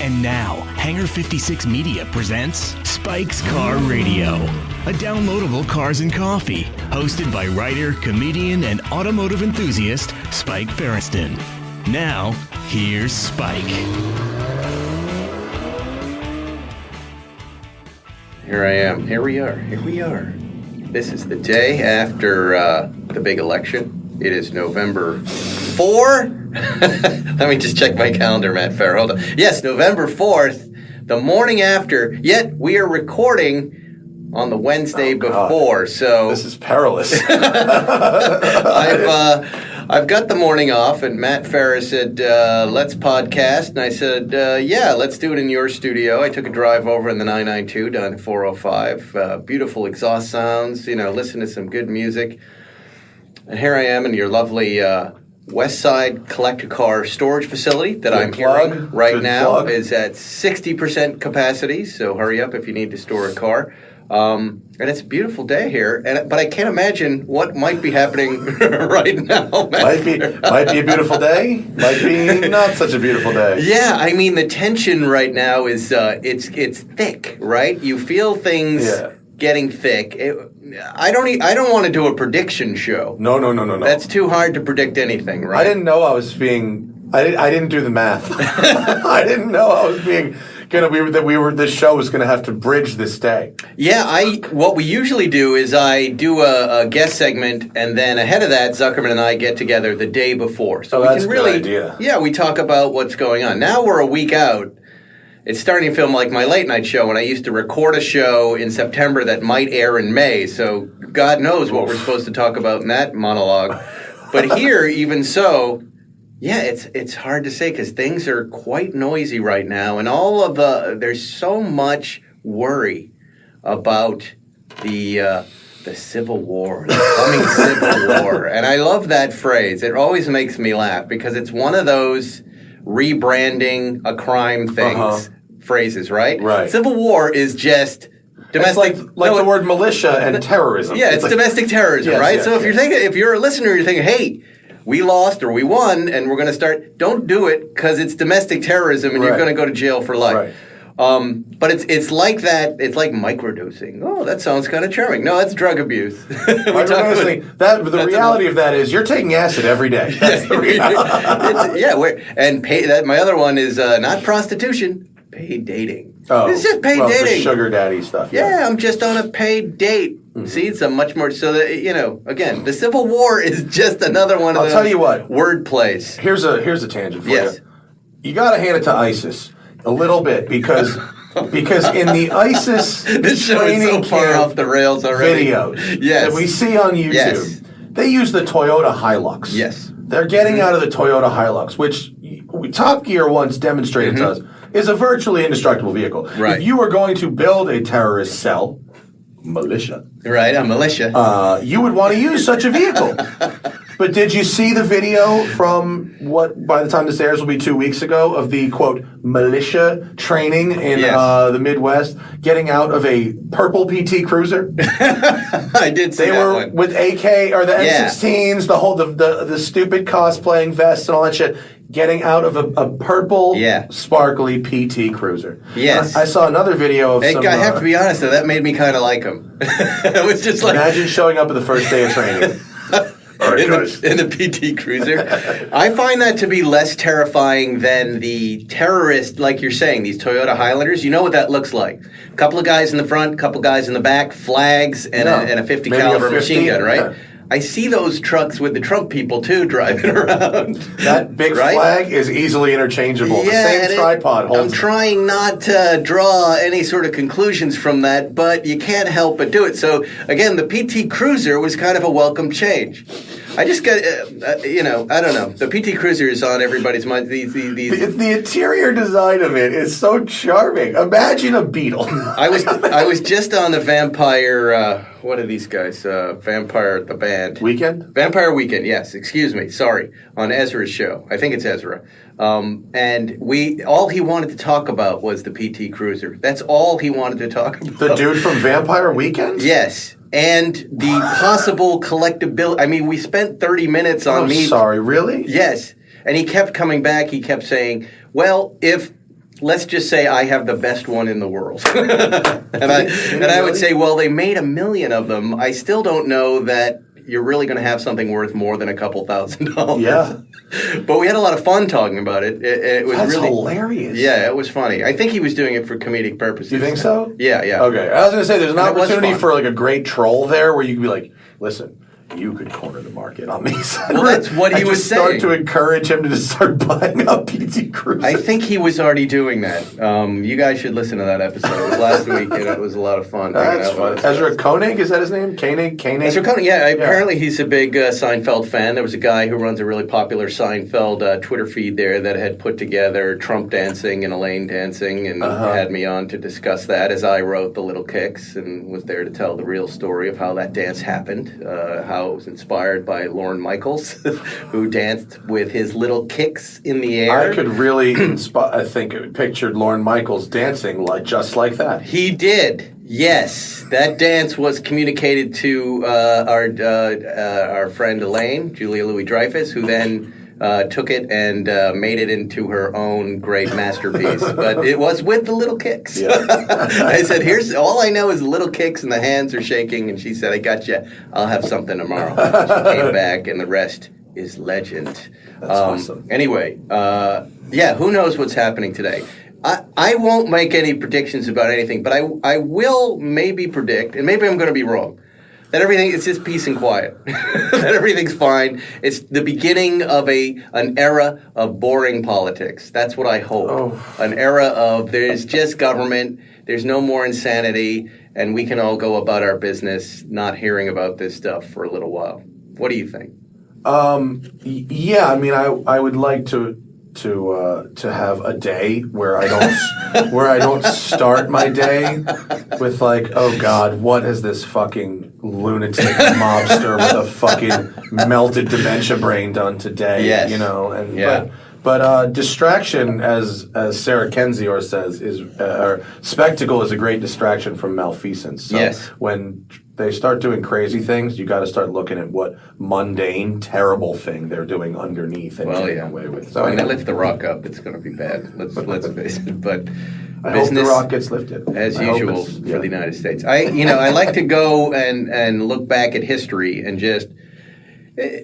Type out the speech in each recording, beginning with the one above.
And now, Hangar 56 Media presents Spike's Car Radio, a downloadable cars and coffee, hosted by writer, comedian, and automotive enthusiast Spike Ferriston. Now, here's Spike. Here I am. Here we are. This is the day after the big election. It is November 4. Let me just check my calendar, Matt Farah. Hold on. Yes, November 4th, the morning after. Yet we are recording on the Wednesday before. So this is perilous. I've got the morning off, and Matt Farah said, let's podcast. And I said, yeah, let's do it in your studio. I took a drive over in the 992 down to 405. Beautiful exhaust sounds, listen to some good music. And here I am in your lovely Westside Collector Car Storage facility that I'm hearing right now is at 60% capacity. So hurry up if you need to store a car. And it's a beautiful day here, but I can't imagine what might be happening right now. Might be a beautiful day. Might be not such a beautiful day. Yeah, I mean the tension right now is it's thick, right? You feel things getting thick. I don't want to do a prediction show. No. That's too hard to predict anything, right? I didn't know I was being. I didn't do the math. I didn't know I was being. This show was going to have to bridge this day. Yeah, what we usually do is I do a guest segment, and then ahead of that, Zuckerman and I get together the day before. So we that's can a good idea. Yeah, we talk about what's going on. Now we're a week out. It's starting to feel like my late night show when I used to record a show in September that might air in May. So God knows what we're supposed to talk about in that monologue. But here, even so. Yeah, it's hard to say because things are quite noisy right now, and there's so much worry about the Civil War, the coming Civil War, and I love that phrase. It always makes me laugh because it's one of those rebranding a crime things phrases, right? Right. Civil War is just. Domestic, it's like the word militia and terrorism. Yeah, it's domestic terrorism, right? Yes, so if you're a listener, you're thinking, hey. We lost or we won, and we're going to start. Don't do it because it's domestic terrorism, and you're going to go to jail for life. Right. But it's like that. It's like microdosing. Oh, that sounds kind of charming. No, that's drug abuse. Microdosing. The reality of that is you're taking acid every day. That's the reality. My other one is not prostitution. Paid dating. Oh, it's just paid dating. The sugar daddy stuff. Yeah, I'm just on a paid date. Mm-hmm. See, it's a much more so that again, the Civil War is just another one of those. I'll tell you what. Word plays. Here's a tangent for you. You got to hand it to ISIS a little bit because in the ISIS this show is so far off the rails already. Videos that we see on YouTube, they use the Toyota Hilux. Yes, they're getting out of the Toyota Hilux, which Top Gear once demonstrated to us is a virtually indestructible vehicle. Right. If you were going to build a terrorist cell, militia. Right, a militia. You would want to use such a vehicle. But did you see the video from what, by the time this airs, will be 2 weeks ago, of the, quote, militia training in the Midwest, getting out of a purple PT Cruiser? I did see that one. They were with AK, or the M16s, the whole, the stupid cosplaying vests and all that shit, getting out of a purple, sparkly PT Cruiser. Yes. I saw another video of some... I have to be honest, though, that made me kind of like him. It was just like... Imagine showing up at the first day of training. In the PT Cruiser. I find that to be less terrifying than the terrorist, like you're saying, these Toyota Highlanders. You know what that looks like. A couple of guys in the front, a couple of guys in the back, flags, and a 50 caliber machine gun, right? Yeah. I see those trucks with the Trump people, too, driving around. That big flag is easily interchangeable. Yeah, the same tripod holds. I'm trying not to draw any sort of conclusions from that, but you can't help but do it. So, again, the PT Cruiser was kind of a welcome change. I just got, I don't know. The PT Cruiser is on everybody's mind. The interior design of it is so charming. Imagine a Beetle. I was just on the Vampire. What are these guys? Vampire the band. Weekend? Vampire Weekend. Yes. Excuse me. Sorry. On Ezra's show. I think it's Ezra. And all he wanted to talk about was the PT Cruiser. That's all he wanted to talk about. The dude from Vampire Weekend? Yes. And the possible collectability. I mean, we spent 30 minutes on sorry, really? Yes. And he kept coming back. He kept saying, well, if let's just say I have the best one in the world. and I would say, well, they made 1 million of them. I still don't know that you're really going to have something worth more than a couple $1,000. Yeah. But we had a lot of fun talking about it. It was That's really hilarious. Yeah, it was funny. I think he was doing it for comedic purposes. You think so? Yeah. Okay. I was going to say, there's an opportunity fun. for like a great troll there where you could be like, listen, you could corner the market on these. Well, that's what he was saying. Start to encourage him to just start buying up PT Cruises. I think he was already doing that. You guys should listen to that episode. It was last week, and it was a lot of fun. That's fun. Ezra Koenig, is that his name? Koenig? Ezra Koenig, yeah. Apparently he's a big Seinfeld fan. There was a guy who runs a really popular Seinfeld Twitter feed there that had put together Trump dancing and Elaine dancing and had me on to discuss that as I wrote The Little Kicks and was there to tell the real story of how that dance happened, how it was inspired by Lorne Michaels, who danced with his little kicks in the air. I could really, pictured Lorne Michaels dancing just like that. He did. Yes, that dance was communicated to our friend Elaine, Julia Louis-Dreyfus, who then took it and made it into her own great masterpiece. But it was with the little kicks. Yeah. I said, "Here's all I know is the little kicks and the hands are shaking." And she said, "I got you. I'll have something tomorrow." She came back, and the rest is legend. That's awesome. Anyway, who knows what's happening today? I won't make any predictions about anything, but I will maybe predict, and maybe I'm going to be wrong, that it's just peace and quiet. That everything's fine. It's the beginning of an era of boring politics. That's what I hope. Oh. An era of there's just government, there's no more insanity, and we can all go about our business not hearing about this stuff for a little while. What do you think? Yeah, I mean, I would like to have a day where I don't start my day with like, oh God, what has this fucking lunatic mobster with a fucking melted dementia brain done today? Yes. You know, and but distraction, as Sarah Kendzior says, or spectacle is a great distraction from malfeasance. So yes. When they start doing crazy things, you got to start looking at what mundane, terrible thing they're doing underneath and getting away with. So when they lift the rock up, it's going to be bad. Let's face it. But I hope the rock gets lifted as usual for the United States. I like to go and look back at history and just.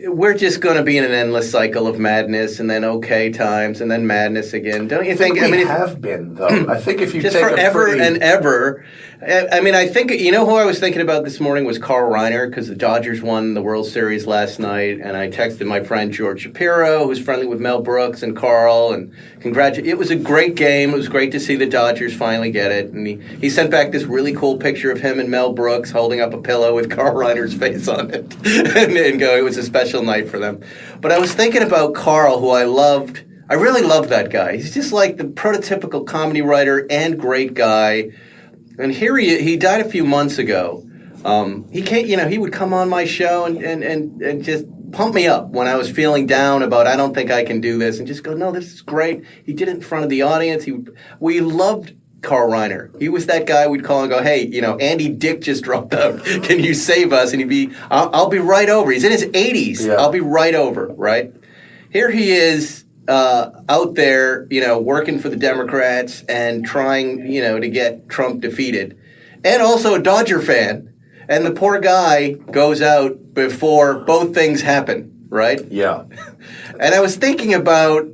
We're just going to be in an endless cycle of madness, and then okay times, and then madness again. Don't you think? We have been, though. I think if you just take forever and ever. I mean, I think who I was thinking about this morning was Carl Reiner, because the Dodgers won the World Series last night, and I texted my friend George Shapiro, who's friendly with Mel Brooks and Carl, and it was a great game. It was great to see the Dodgers finally get it, and he sent back this really cool picture of him and Mel Brooks holding up a pillow with Carl Reiner's face on it, and go, it was a special night for them. But I was thinking about Carl, who I loved. I really loved that guy. He's just like the prototypical comedy writer and great guy. And here he died a few months ago. He would come on my show and just pump me up when I was feeling down about I don't think I can do this, and just go, no, this is great. He did it in front of the audience. We loved Carl Reiner. He was that guy we'd call and go, hey, Andy Dick just dropped out. Can you save us? And he'd be, I'll be right over. He's in his 80s. Yeah. I'll be right over, right? Here he is. Out there, working for the Democrats and trying, to get Trump defeated. And also a Dodger fan. And the poor guy goes out before both things happen, right? Yeah. And I was thinking about,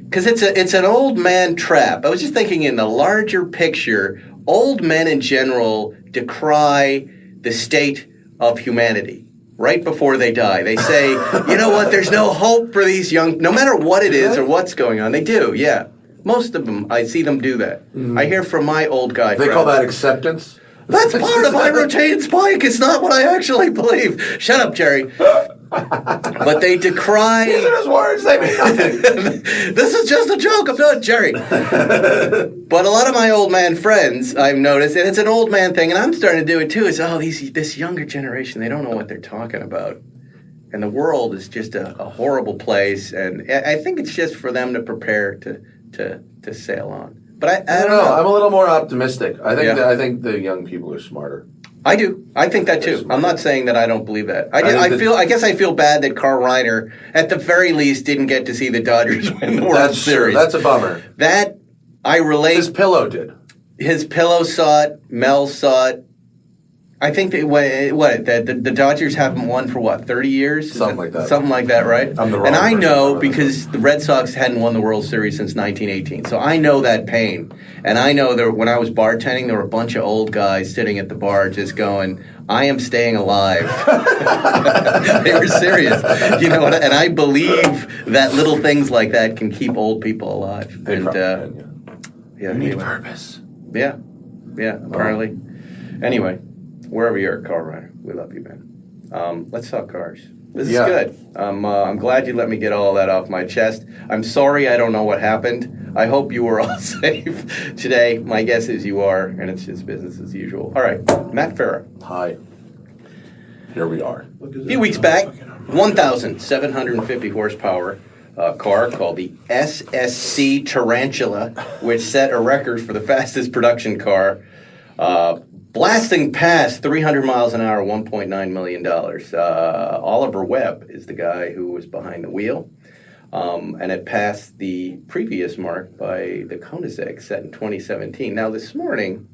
because it's an old man trap. I was just thinking in the larger picture, old men in general decry the state of humanity. Right before they die. They say, you know what, there's no hope for these young, no matter what it is or what's going on. They do, yeah. Most of them, I see them do that. I hear from my old guy friends. They call that acceptance? That's part of my routine, Spike. It's not what I actually believe. Shut up, Jerry. But they decry... These are his words, they mean nothing. This is just a joke, I'm not Jerry. But a lot of my old man friends, I've noticed, and it's an old man thing, and I'm starting to do it too, is, this younger generation, they don't know what they're talking about. And the world is just a horrible place, and I think it's just for them to prepare to sail on. But I don't know. I'm a little more optimistic. I think the young people are smarter. I do. I think that too. I'm not saying that I don't believe that. I guess I feel bad that Carl Reiner, at the very least, didn't get to see the Dodgers win the World Series. That's a bummer. I relate. His pillow did. His pillow saw it. Mel saw it. I think the Dodgers haven't won for 30 years? Something like that. Something like that, right? I'm the wrong And I person. know because the Red Sox hadn't won the World Series since 1918. So I know that pain. And I know that when I was bartending, there were a bunch of old guys sitting at the bar just going, I am staying alive. They were serious. You know, and I believe that little things like that can keep old people alive. They and probably can, yeah, you need anyway. purpose. Yeah, apparently. Anyway, wherever you're a car rider, we love you, man. Let's talk cars. This is good. I'm glad you let me get all that off my chest. I'm sorry I don't know what happened. I hope you were all safe today. My guess is you are, and it's just business as usual. All right, Matt Farah. Hi. Here we are. A few weeks back, 1,750 horsepower car called the SSC Tarantula, which set a record for the fastest production car, blasting past 300 miles an hour, $1.9 million. Oliver Webb is the guy who was behind the wheel. And it passed the previous mark by the Koenigsegg set in 2017. Now, this morning,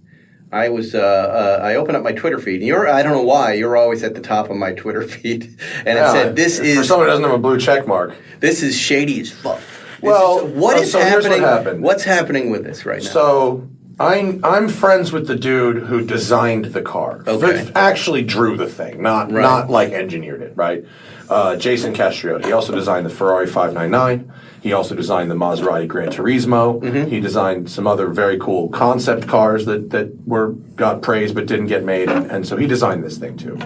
I opened up my Twitter feed. And I don't know why, you're always at the top of my Twitter feed. And it said, for someone who doesn't have a blue check mark. This is shady as fuck. Here's what happened. What's happening with this right now? So, I'm friends with the dude who designed the car. Okay. Actually drew the thing, not like engineered it, right? Jason Castrioti. He also designed the Ferrari 599. He also designed the Maserati Gran Turismo. Mm-hmm. He designed some other very cool concept cars that got praised but didn't get made, and so he designed this thing too.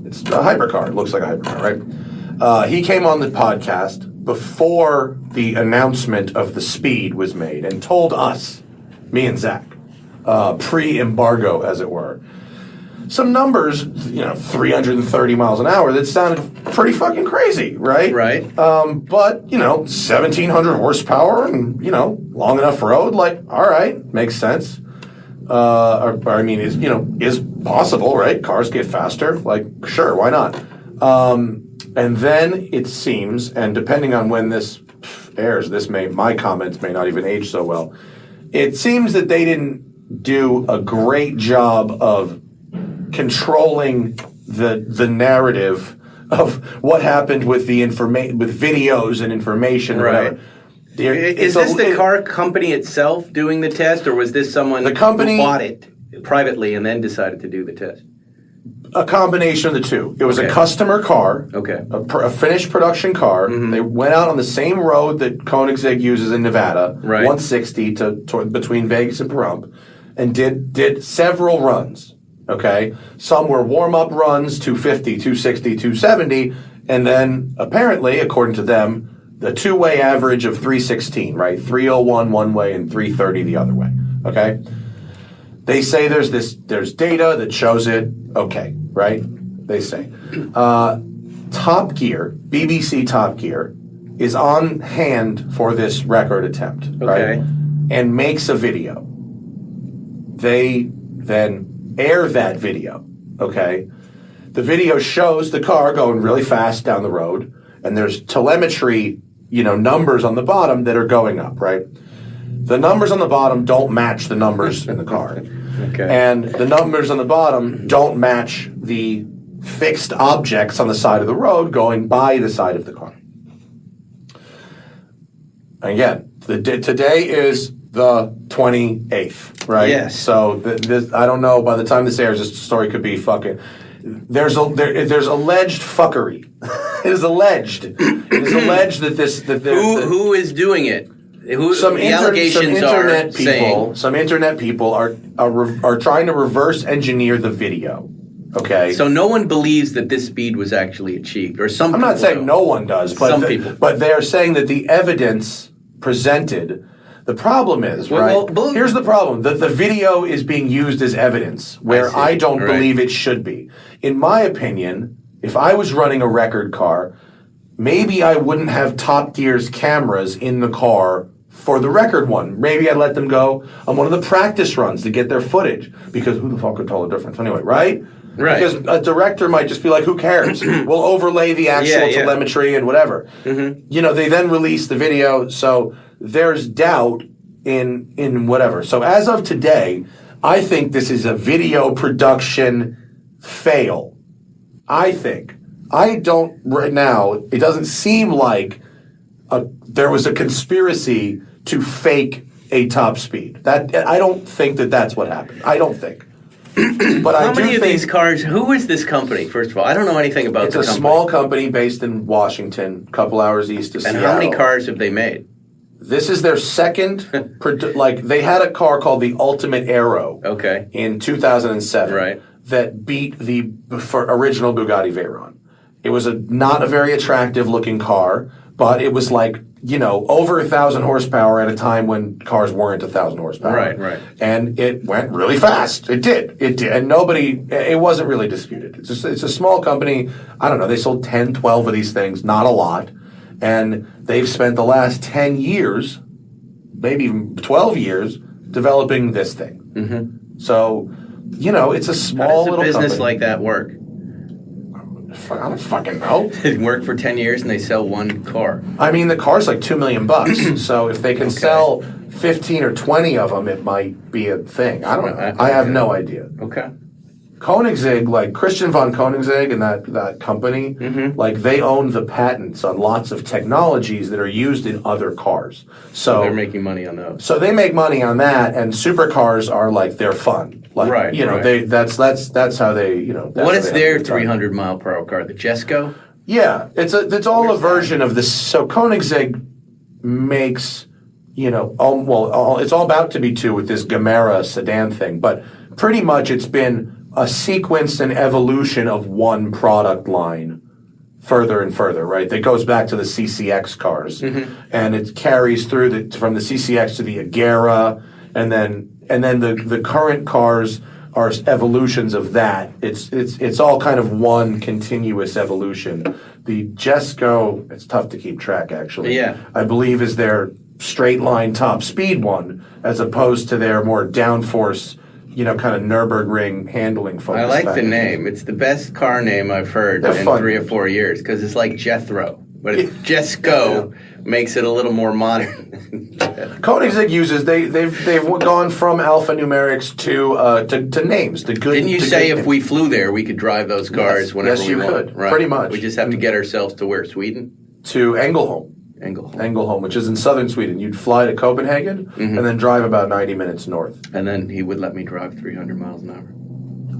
It's a hypercar. It looks like a hypercar, right? He came on the podcast before the announcement of the speed was made and told us, me and Zach, pre-embargo, as it were, some numbers, 330 miles an hour that sounded pretty fucking crazy, right? Right. But, 1,700 horsepower and, long enough road, all right, makes sense. Is possible, right? Cars get faster, sure, why not? And then it seems, and depending on when this airs, my comments may not even age so well. It seems that they didn't do a great job of controlling the narrative of what happened with the with videos and information. Right. Is this the car company itself doing the test, or was this someone who bought it privately and then decided to do the test? A combination of the two. It was a customer car, a finished production car. Mm-hmm. They went out on the same road that Koenigsegg uses in Nevada, 160 to between Vegas and Pahrump, and did several runs. Okay, some were warm-up runs, 250, 260, 270, and then apparently, according to them, the two-way average of 316, right? 301 one way and 330 the other way. Okay. They say there's data that shows it. Okay, right? They say. Top Gear, BBC Top Gear, is on hand for this record attempt, right? And makes a video. They then air that video, okay? The video shows the car going really fast down the road, and there's telemetry, numbers on the bottom that are going up, right? The numbers on the bottom don't match the numbers in the car. Okay. And the numbers on the bottom don't match the fixed objects on the side of the road going by the side of the car. Again, today is the 28th, right? Yes. So I don't know. By the time this airs, this story could be fucking. There's alleged fuckery. It is alleged that this. Who is doing it? Some internet people are trying to reverse engineer the video. Okay. So no one believes that this speed was actually achieved, or some. I'm not saying no one does, but people. But they are saying that the evidence presented. The problem is, here's the problem. The video is being used as evidence, where I don't believe it should be. In my opinion, if I was running a record car, maybe I wouldn't have Top Gear's cameras in the car for the record one. Maybe I'd let them go on one of the practice runs to get their footage, because who the fuck could tell the difference anyway, right? Right. Because a director might just be like, who cares? We'll overlay the actual telemetry and whatever. Mm-hmm. They then release the video, so there's doubt in whatever. So as of today, I think this is a video production fail. I think. I don't, right now, it doesn't seem like there was a conspiracy to fake a top speed. I don't think that's what happened. I don't think. But How many of these cars, who is this company, first of all? I don't know anything about the company. It's a small company based in Washington, a couple hours east of Seattle. And how many cars have they made? This is their second, they had a car called the Ultimate Aero in 2007 that beat the original Bugatti Veyron. It was not a very attractive looking car, but it was like, over 1,000 horsepower at a time when cars weren't 1,000 horsepower. Right. And it went really fast. It did. And it wasn't really disputed. It's a small company. I don't know. They sold 10, 12 of these things, not a lot. And they've spent the last 10 years, maybe even 12 years, developing this thing. Mm-hmm. So, it's a small little company. How does a business like that work? I don't fucking know. They work for 10 years and they sell one car. I mean, the car's like $2 million. So if they can sell 15 or 20 of them, it might be a thing. I don't know. I have no idea. Okay. Koenigsegg, like Christian von Koenigsegg and that company, like they own the patents on lots of technologies that are used in other cars. So they're making money on those. So they make money on that, and supercars are like they're fun. Like, that's how they, what is their 300 mile per hour car? The Jesco? Yeah, it's all a version of this. So Koenigsegg makes, it's all about to be two with this Gamera sedan thing, but pretty much it's been a sequence and evolution of one product line further and further, right? That goes back to the CCX cars, and it carries through from the CCX to the Agera, and then the current cars are evolutions of that. It's all kind of one continuous evolution. The Jesco, it's tough to keep track actually. Yeah, I believe is their straight line top speed one, as opposed to their more downforce, kind of Nürburgring handling focus. I like the name. It's the best car name I've heard in 3 or 4 years because it's like Jethro, but Jesco makes it a little more modern. Koenigsegg uses they've gone from alphanumerics to names. Didn't you say if we flew there we could drive those cars whenever we want? Yes, you could. Right. Pretty much. We just have to get ourselves to where? Sweden? To Ängelholm. Ängelholm, which is in southern Sweden. You'd fly to Copenhagen and then drive about 90 minutes north. And then he would let me drive 300 miles an hour.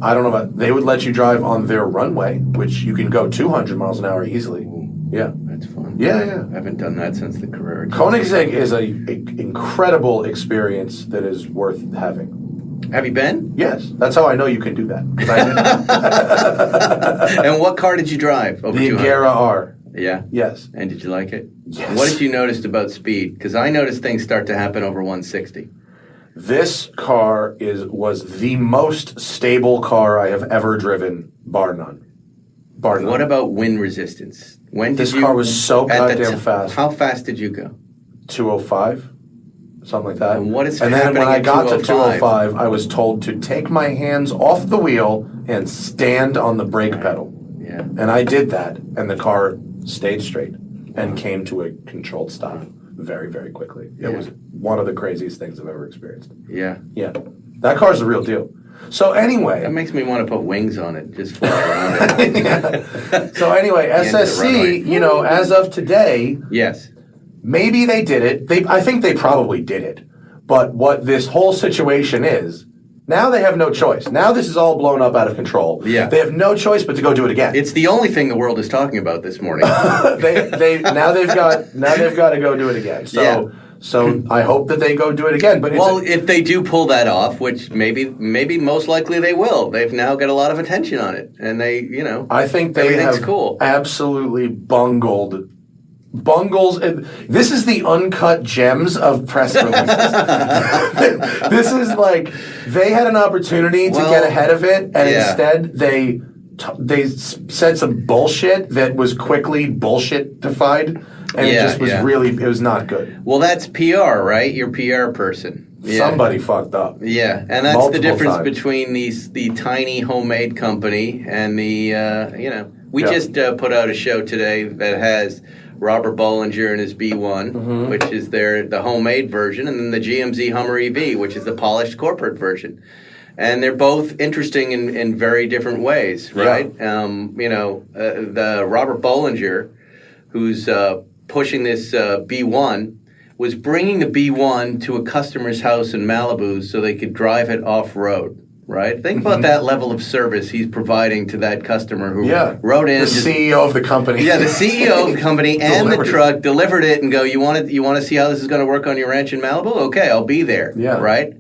I don't know about... They would let you drive on their runway, which you can go 200 miles an hour easily. Yeah. That's fun. Yeah. I haven't done that since the Carrera. Koenigsegg is an incredible experience that is worth having. Have you been? Yes. That's how I know you can do that. And what car did you drive? Over the Agera R. Yeah? Yes. And did you like it? Yes. What did you notice about speed? Because I noticed things start to happen over 160. This car was the most stable car I have ever driven, bar none. What about wind resistance? This car was so goddamn fast. How fast did you go? 205, something like that. And what is happening? And then when I got to 205, I was told to take my hands off the wheel and stand on the brake pedal. Yeah. And I did that, and the car stayed straight and came to a controlled stop very, very quickly. It was one of the craziest things I've ever experienced. Yeah. Yeah. That car's the real deal. So anyway... That makes me want to put wings on it, just fly around it. So anyway, SSC, as of today... Yes. Maybe they did it. I think they probably did it. But what this whole situation is... Now they have no choice. Now this is all blown up out of control. Yeah. They have no choice but to go do it again. It's the only thing the world is talking about this morning. Now they've got to go do it again. So I hope that they go do it again. But if they do pull that off, which maybe most likely they will, they've now got a lot of attention on it, and I think they have absolutely bungles. This is the uncut gems of press releases. This is like they had an opportunity to get ahead of it, and instead they said some bullshit that was quickly bullshit-ified, and it just was it was not good. Well, that's PR, right? You're a PR person. Yeah. Somebody fucked up. Yeah, and that's the difference between the tiny homemade company and the we just put out a show today that has Robert Bollinger and his B1, which is the homemade version, and then the GMC Hummer EV, which is the polished corporate version. And they're both interesting in very different ways, right? Yeah. The Robert Bollinger, who's pushing this B1, was bringing the B1 to a customer's house in Malibu so they could drive it off-road, right? Think about that level of service he's providing to that customer who wrote in. The CEO of the company. Yeah, the CEO of the company and the truck delivered it and go, you want to see how this is going to work on your ranch in Malibu? Okay, I'll be there, right?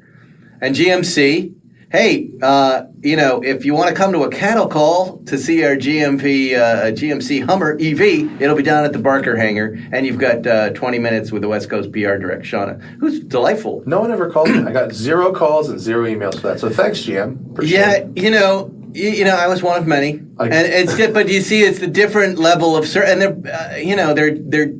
And GMC... Hey, if you want to come to a cattle call to see our GMC Hummer EV, it'll be down at the Barker hangar, and you've got 20 minutes with the West Coast PR direct, Shauna, who's delightful. No one ever called me. I got 0 calls and 0 emails for that. So thanks, GM. Appreciate it. I was one of many, but you see, it's the different level of and they're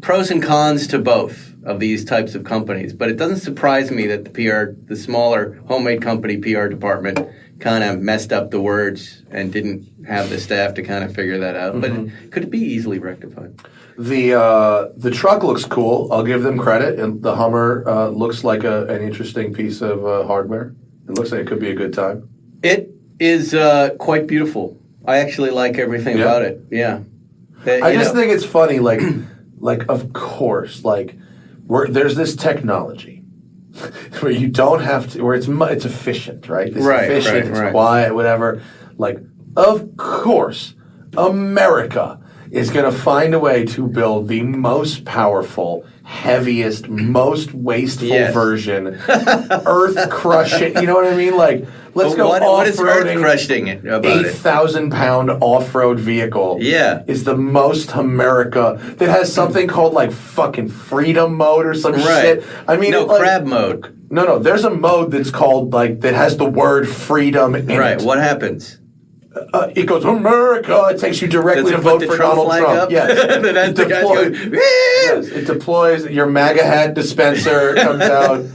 pros and cons to both of these types of companies, but it doesn't surprise me that the smaller homemade company PR department kind of messed up the words and didn't have the staff to kind of figure that out. But could it be easily rectified? The truck looks cool. I'll give them credit. And the Hummer looks like an interesting piece of hardware. It looks like it could be a good time. It is quite beautiful. I actually like everything about it. Yeah. I just think it's funny, like of course, there's this technology where you don't have to, where it's efficient, right? It's efficient, it's quiet, whatever. Of course, America is going to find a way to build the most powerful, heaviest, most wasteful version, earth-crushing, you know what I mean? Let's go off-roading. What is earth-crushing about it? 8,000-pound off-road vehicle is the most America that has something called, fucking freedom mode or some shit. I mean, crab mode. No, there's a mode that's called, that has the word freedom in it. Right, what happens? It goes, America. It takes you directly to vote for Donald Trump. Yes. It deploys. Your MAGA hat dispenser comes out.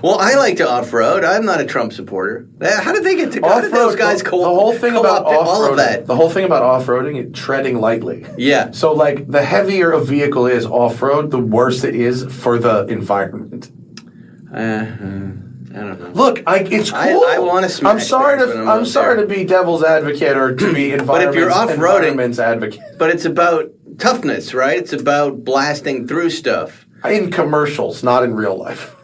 Well, I like to off-road. I'm not a Trump supporter. How did they get to? How did those guys co-opt all of that? The whole thing about off-roading is treading lightly. Yeah. So, the heavier a vehicle is off-road, the worse it is for the environment. I don't know. Look, it's cool. I want to smash. I'm sorry to be devil's advocate or to be environment's advocate. But it's about toughness, right? It's about blasting through stuff. In commercials, not in real life.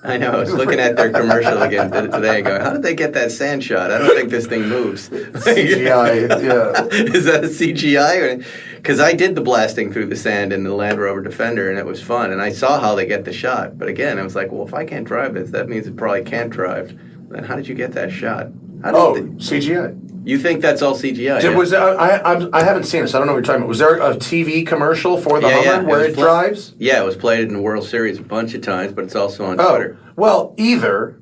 I know. I was looking at their commercial again today and going, how did they get that sand shot? I don't think this thing moves. CGI, yeah. Is that a CGI? Because I did the blasting through the sand in the Land Rover Defender, and it was fun. And I saw how they get the shot. But again, I was like, well, if I can't drive this, that means it probably can't drive. Then how did you get that shot? CGI. You think that's all CGI? I haven't seen this. I don't know what you're talking about. Was there a TV commertional for the Hummer where it drives? Yeah, it was played in the World Series a bunch of times, but it's also on Twitter. Well, either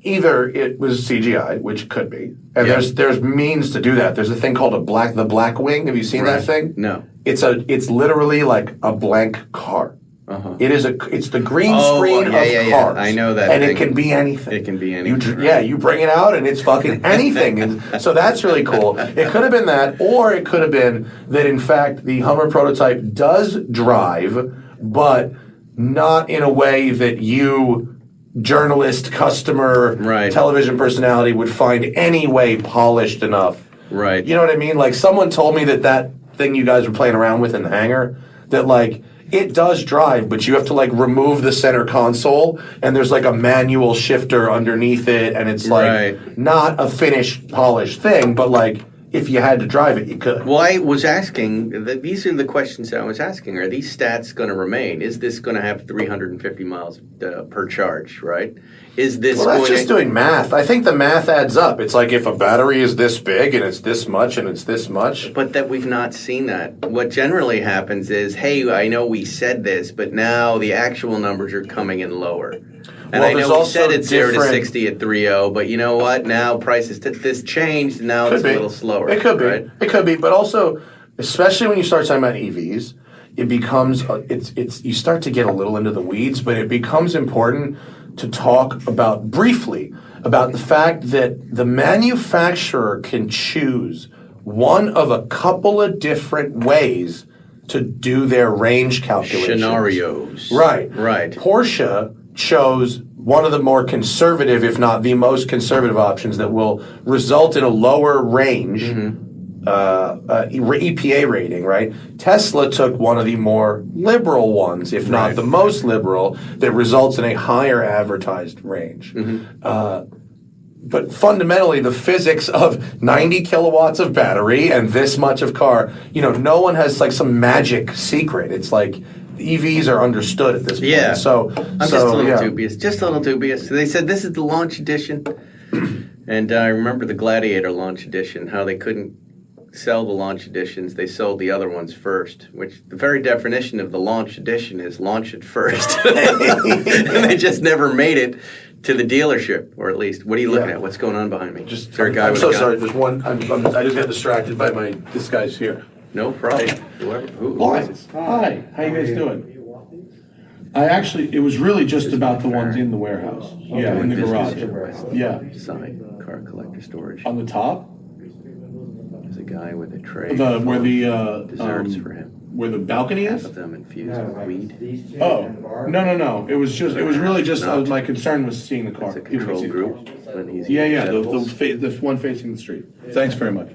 it was CGI, which could be, and there's means to do that. There's a thing called the Black Wing. Have you seen that thing? No. It's literally like a blank car. It's the green screen of cars. I know that. And it can be anything. It can be anything. You bring it out and it's fucking anything. And so that's really cool. It could have been that, or it could have been that in fact the Hummer prototype does drive, but not in a way that you, journalist, customer, television personality, would find any way polished enough. Right. You know what I mean? Someone told me that thing you guys were playing around with in the hangar, that it does drive, but you have to remove the center console, and there's a manual shifter underneath it, and it's not a finished, polished thing, but if you had to drive it, you could. Well, I was asking, these are the questions I was asking. Are these stats going to remain? Is this going to have 350 miles per charge, right? Is this that's just doing math. I think the math adds up. It's if a battery is this big and it's this much and it's this much. But that we've not seen that. What generally happens is, hey, I know we said this, but now the actual numbers are coming in lower. And I know we said it's 0 to 60 at 3.0, but you know what? Now prices, this changed, now it's a little slower. It could be. Right? It could be, but also, especially when you start talking about EVs, it becomes, you start to get a little into the weeds, but it becomes important to talk briefly about the fact that the manufacturer can choose one of a couple of different ways to do their range calculations. Scenarios. Right. Porsche chose one of the more conservative, if not the most conservative options that will result in a lower range EPA rating, right? Tesla took one of the more liberal ones, if not the most liberal, that results in a higher advertised range. But fundamentally, the physics of 90 kilowatts of battery and this much of car, no one has like some magic secret. It's like EVs are understood at this point. Yeah. So I'm just a little dubious. Just a little dubious. They said this is the launch edition. And I remember the Gladiator launch edition, how they couldn't sell the launch editions. They sold the other ones first, which the very definition of the launch edition is launch it first. And they just never made it to the dealership, or at least, what are you looking at? What's going on behind me? Just, is there a guy I'm with so a gun? sorry. There's one. I just got distracted by this guy's here. No problem. Whoever. Who is this? Hi. How you guys doing? It was really just about the ones in the warehouse. Yeah, in the garage. Yeah. Westside Car Collector Storage. On the top? There's a guy with a tray. Where the desserts for him. Where the balcony Half is? of them infused with weed. Oh, no. It was really just my concern was seeing the car. It's a control group. Yeah. The one facing the street. Thanks very much.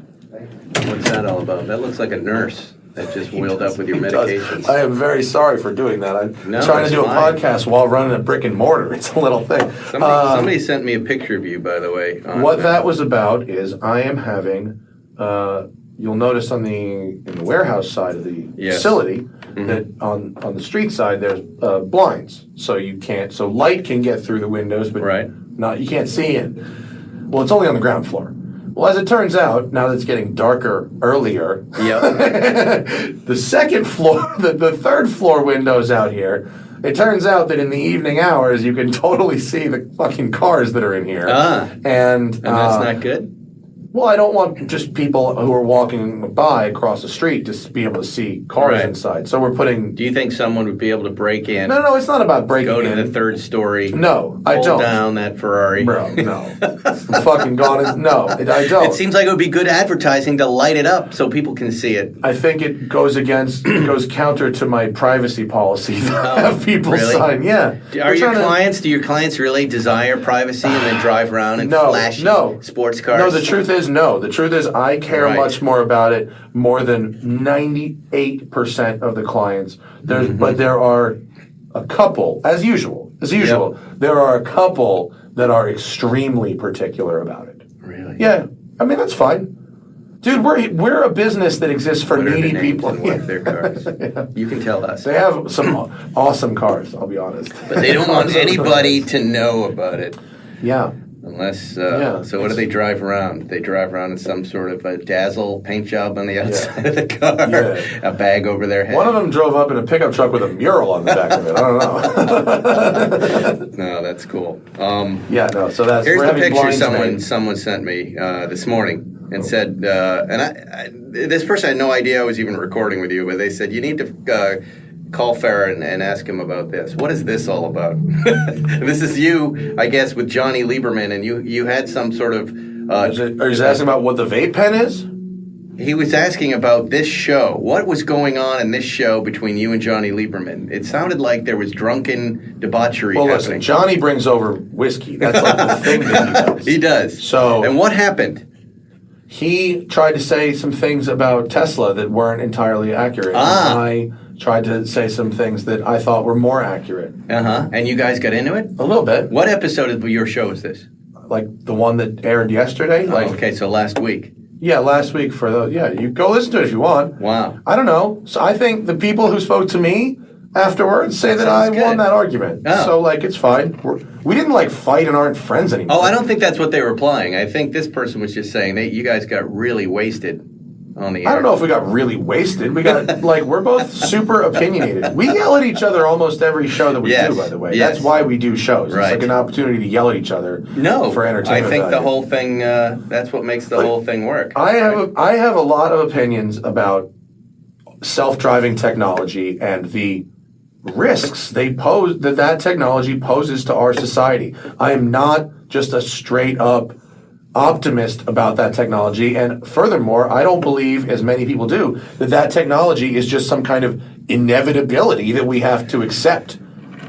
What's that all about? That looks like a nurse that just wheeled up with your medications. I am very sorry for doing that. I'm No, trying to it's do fine. a podcast while running a brick and mortar. It's a little thing. Somebody sent me a picture of you, by the way. What that was about is I am having. You'll notice in the warehouse side of the facility that on the street side there's blinds, so light can get through the windows, but you can't see in. Well, it's only on the ground floor. Well, as it turns out, now that it's getting darker earlier, the second floor, the third floor windows out here, it turns out that in the evening hours you can totally see the fucking cars that are in here. And that's not good? Well, I don't want just people who are walking by across the street to be able to see cars inside. So we're putting... Do you think someone would be able to break in? No, it's not about breaking in. Go to the third story. No, I don't. Pull down that Ferrari. Bro, no. I'm fucking gone. No, I don't. It seems like it would be good advertising to light it up so people can see it. I think it goes counter to my privacy policy to have people sign. Yeah. Do your clients really desire privacy and then drive around in flashy sports cars? No, the truth is no. The truth is I care much more about it more than 98% of the clients. But there are a couple, as usual, there are a couple that are extremely particular about it. Really? Yeah. I mean, that's fine. Dude, we're a business that exists for needy people. Their cars. You can tell us. They have some awesome cars, I'll be honest. But they don't want anybody to know about it. Yeah. Unless, so what do they drive around? They drive around in some sort of a dazzle paint job on the outside of the car, a bag over their head. One of them drove up in a pickup truck with a mural on the back of it. I don't know. No, that's cool. So that's... Here's the picture someone sent me this morning and said, this person had no idea I was even recording with you, but they said, you need to... call Farah and ask him about this. What is this all about? This is you, I guess, with Johnny Lieberman, and you had some sort of... are you asking about what the vape pen is? He was asking about this show. What was going on in this show between you and Johnny Lieberman? It sounded like there was drunken debauchery happening. Listen, Johnny brings over whiskey. That's like the thing that he does. He does. And what happened? He tried to say some things about Tesla that weren't entirely accurate. And I tried to say some things that I thought were more accurate. And you guys got into it? A little bit. What episode of your show is this? Like the one that aired yesterday? Okay, so last week. Yeah, last week for those. Yeah, you go listen to it if you want. Wow. I don't know. So I think the people who spoke to me afterwards say that I won that argument. So, it's fine. We didn't, fight and aren't friends anymore. Oh, I don't think that's what they were implying. I think this person was just saying that you guys got really wasted on the air. I don't know if we got really wasted. We got, we're both super opinionated. We yell at each other almost every show that we do, by the way. Yes. That's why we do shows. Right. It's like an opportunity to yell at each other for entertainment I think value. the whole thing, that's what makes the whole thing work. I have a lot of opinions about self-driving technology and the risks that technology poses to our society. I am not just a straight up optimist about that technology. And furthermore, I don't believe, as many people do, that technology is just some kind of inevitability that we have to accept.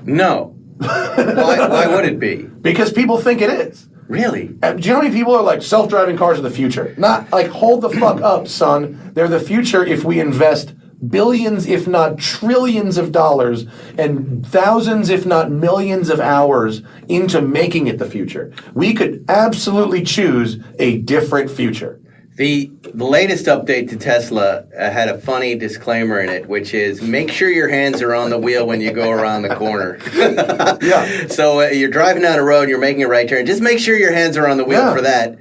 No. Why would it be? Because people think it is. Really? Do you know how many people are like, self-driving cars are the future? Not like, hold the fuck up, son. They're the future if we invest billions, if not trillions of dollars and thousands, if not millions of hours into making it the future. We could absolutely choose a different future. The latest update to Tesla had a funny disclaimer in it, which is make sure your hands are on the wheel when you go around the corner. Yeah. So you're driving down a road, you're making a right turn. Just make sure your hands are on the wheel for that.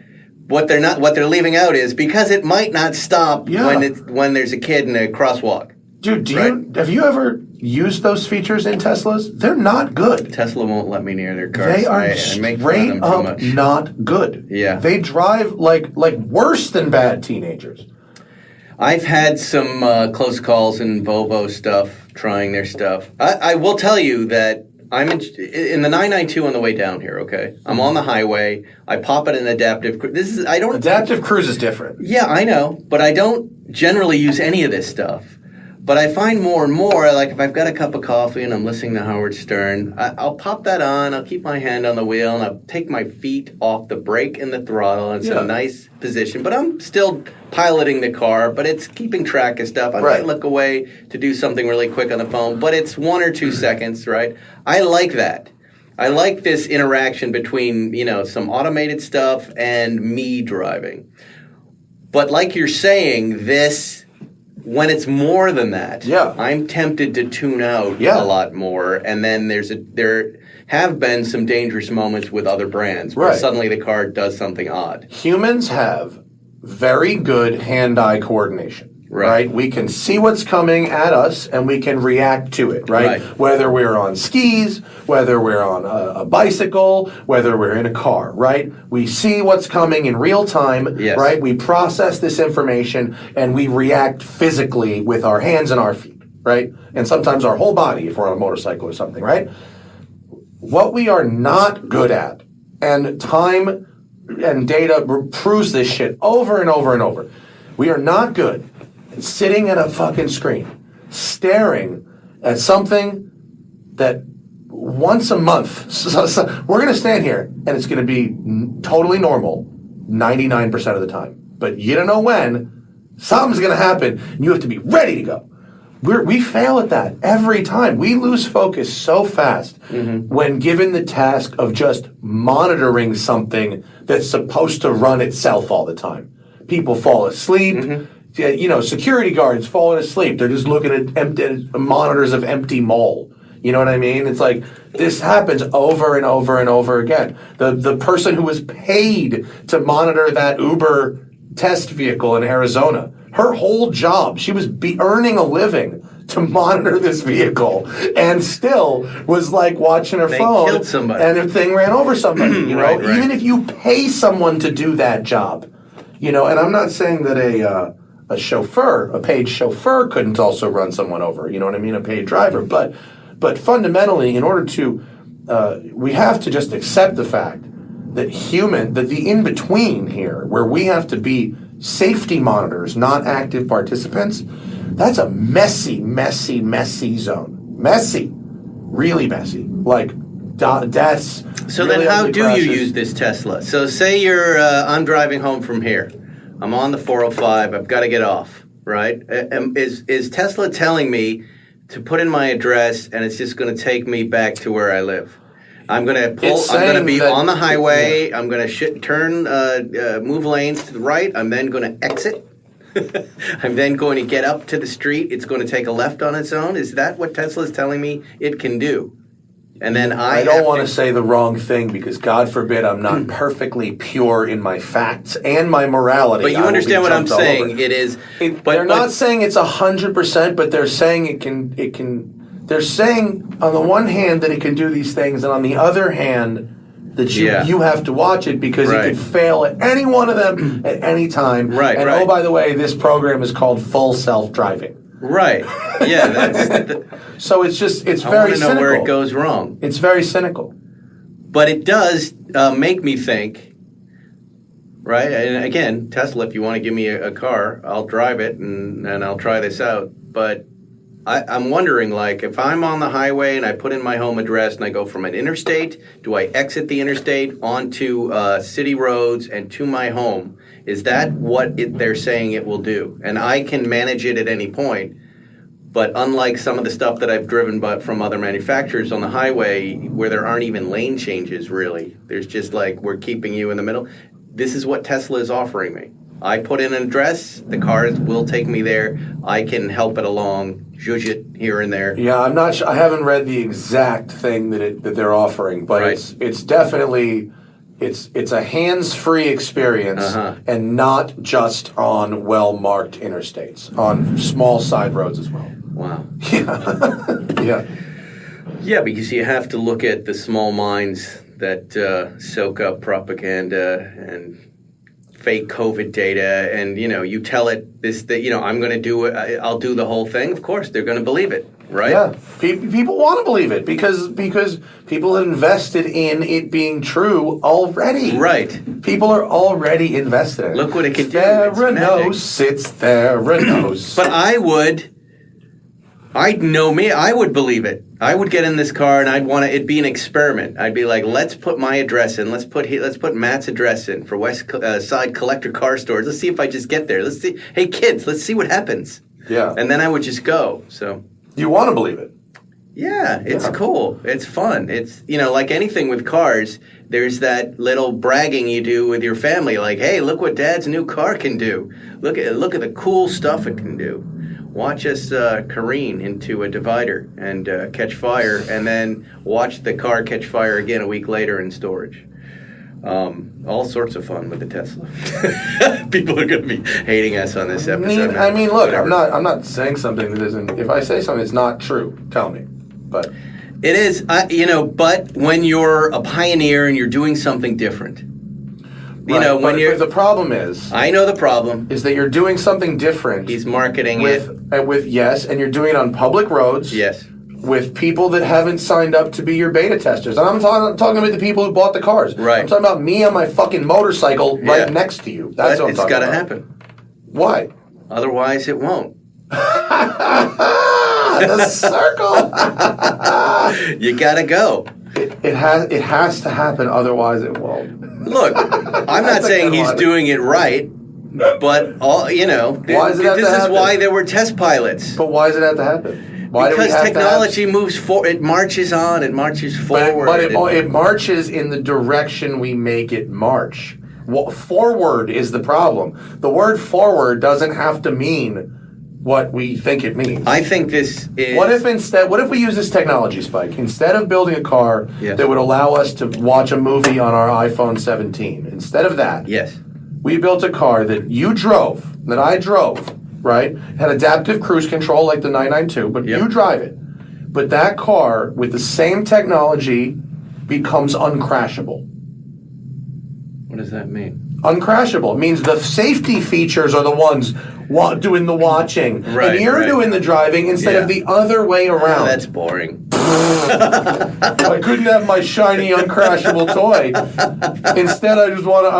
What they're leaving out is because it might not stop when there's a kid in a crosswalk. Dude, have you ever used those features in Teslas? They're not good. Tesla won't let me near their cars. They are straight up not good. Yeah. They drive like worse than bad teenagers. I've had some close calls in Volvo stuff, trying their stuff. I will tell you that I'm in the 992 on the way down here, okay? I'm on the highway. I pop it in adaptive. Adaptive cruise is different. Yeah, I know, but I don't generally use any of this stuff. But I find more and more, like if I've got a cup of coffee and I'm listening to Howard Stern, I'll pop that on, I'll keep my hand on the wheel, and I'll take my feet off the brake and the throttle. It's a nice position, but I'm still piloting the car, but it's keeping track of stuff. I might look away to do something really quick on the phone, but it's 1 or 2 seconds, right? I like that. I like this interaction between, some automated stuff and me driving. But like you're saying, when it's more than that, I'm tempted to tune out a lot more. And then there have been some dangerous moments with other brands where suddenly the car does something odd. Humans have very good hand-eye coordination. Right? We can see what's coming at us and we can react to it, right? Whether we're on skis, whether we're on a bicycle, whether we're in a car, right? We see what's coming in real time, right? We process this information and we react physically with our hands and our feet, right? And sometimes our whole body if we're on a motorcycle or something, right? What we are not good at, and time and data proves this shit over and over and over, we are not good sitting at a fucking screen, staring at something that once a month, we're going to stand here and it's going to be totally normal 99% of the time. But you don't know when, something's going to happen and you have to be ready to go. We fail at that every time. We lose focus so fast when given the task of just monitoring something that's supposed to run itself all the time. People fall asleep. Security guards falling asleep. They're just looking at monitors of empty mall. You know what I mean? It's like this happens over and over and over again. The person who was paid to monitor that Uber test vehicle in Arizona, her whole job, she was earning a living to monitor this vehicle, and still was like watching her phone. Killed somebody. And the thing ran over somebody. Even if you pay someone to do that job, and I'm not saying that a paid chauffeur couldn't also run someone over, you know what I mean, a paid driver. But fundamentally, in order to, we have to just accept the fact that the in-between here, where we have to be safety monitors, not active participants, that's a messy, messy, messy zone. Messy. Really messy. Like, deaths. So really then how ugly do crashes. you use this Tesla? So say I'm driving home from here. I'm on the 405. I've got to get off, right? Is Tesla telling me to put in my address and it's just going to take me back to where I live? I'm going to pull. I'm going to be on the highway. Yeah. I'm going to move lanes to the right. I'm then going to exit. I'm then going to get up to the street. It's going to take a left on its own. Is that what Tesla is telling me it can do? And then I don't want to say the wrong thing because God forbid I'm not perfectly pure in my facts and my morality. But you understand what I'm saying. It is. They're not saying it's 100%, but they're saying it can. They're saying on the one hand that it can do these things, and on the other hand that you have to watch it because it could fail at any one of them at any time. Right. And oh, by the way, this program is called Full Self-Driving. Right. Yeah. So it's very cynical. I want to know where it goes wrong. It's very cynical. But it does make me think, right? And again, Tesla, if you want to give me a car, I'll drive it and I'll try this out. But I'm wondering, like, if I'm on the highway and I put in my home address and I go from an interstate, do I exit the interstate onto city roads and to my home? Is that what they're saying it will do? And I can manage it at any point. But unlike some of the stuff that I've driven from other manufacturers on the highway where there aren't even lane changes, really, there's just like, we're keeping you in the middle. This is what Tesla is offering me. I put in an address, the cars will take me there. I can help it along, zhuzh it here and there. Yeah, I'm not sure. I haven't read the exact thing that they're offering, but it's definitely it's a hands-free experience, and not just on well-marked interstates, on small side roads as well. Wow. Yeah. Yeah, because you have to look at the small minds that soak up propaganda and fake COVID data, and you tell it that I'm going to do it. I'll do the whole thing. Of course, they're going to believe it, right? Yeah, people want to believe it because people have invested in it being true already. Right. People are already invested in it. Look what it can do. Theranos, it's Theranos. But I would believe it. I would get in this car and I'd want it'd be an experiment. I'd be like, let's put my address in. Let's put Matt's address in for Westside Collector Car Storage. Let's see if I just get there. Let's see. Hey kids, let's see what happens. Yeah. And then I would just go. So you want to believe it. Yeah, it's cool. It's fun. It's like anything with cars, there's that little bragging you do with your family, like, hey, look what Dad's new car can do. Look at the cool stuff it can do. Watch us careen into a divider and catch fire, and then watch the car catch fire again a week later in storage. All sorts of fun with the Tesla. People are going to be hating us on this episode. I mean, look, whatever. I'm not saying something that isn't. If I say something that's not true, tell me. But it is, But when you're a pioneer and you're doing something different. Right, when the problem is, I know the problem is that you're doing something different. He's marketing with yes, and you're doing it on public roads. Yes, with people that haven't signed up to be your beta testers. And I'm talking about the people who bought the cars. Right. I'm talking about me on my fucking motorcycle right next to you. That's what I'm talking about. It's got to happen. Why? Otherwise, it won't. The circle. You gotta go. It has to happen. Otherwise, it won't. Look, I'm not saying he's doing it right, but this is why there were test pilots. But why does it have to happen? Because technology moves forward. It marches on. It marches forward. But it marches in the direction we make it march. Forward is the problem. The word forward doesn't have to mean what we think it means. I think this is... What if we use this technology, Spike? Instead of building a car that would allow us to watch a movie on our iPhone 17, instead of that, we built a car that you drove, that I drove, right? It had adaptive cruise control like the 992, but you drive it. But that car, with the same technology, becomes uncrashable. What does that mean? Uncrashable. It means the safety features are the ones doing the watching. Right, and you're doing the driving instead of the other way around. Oh, that's boring. I couldn't have my shiny, uncrashable toy. Instead, I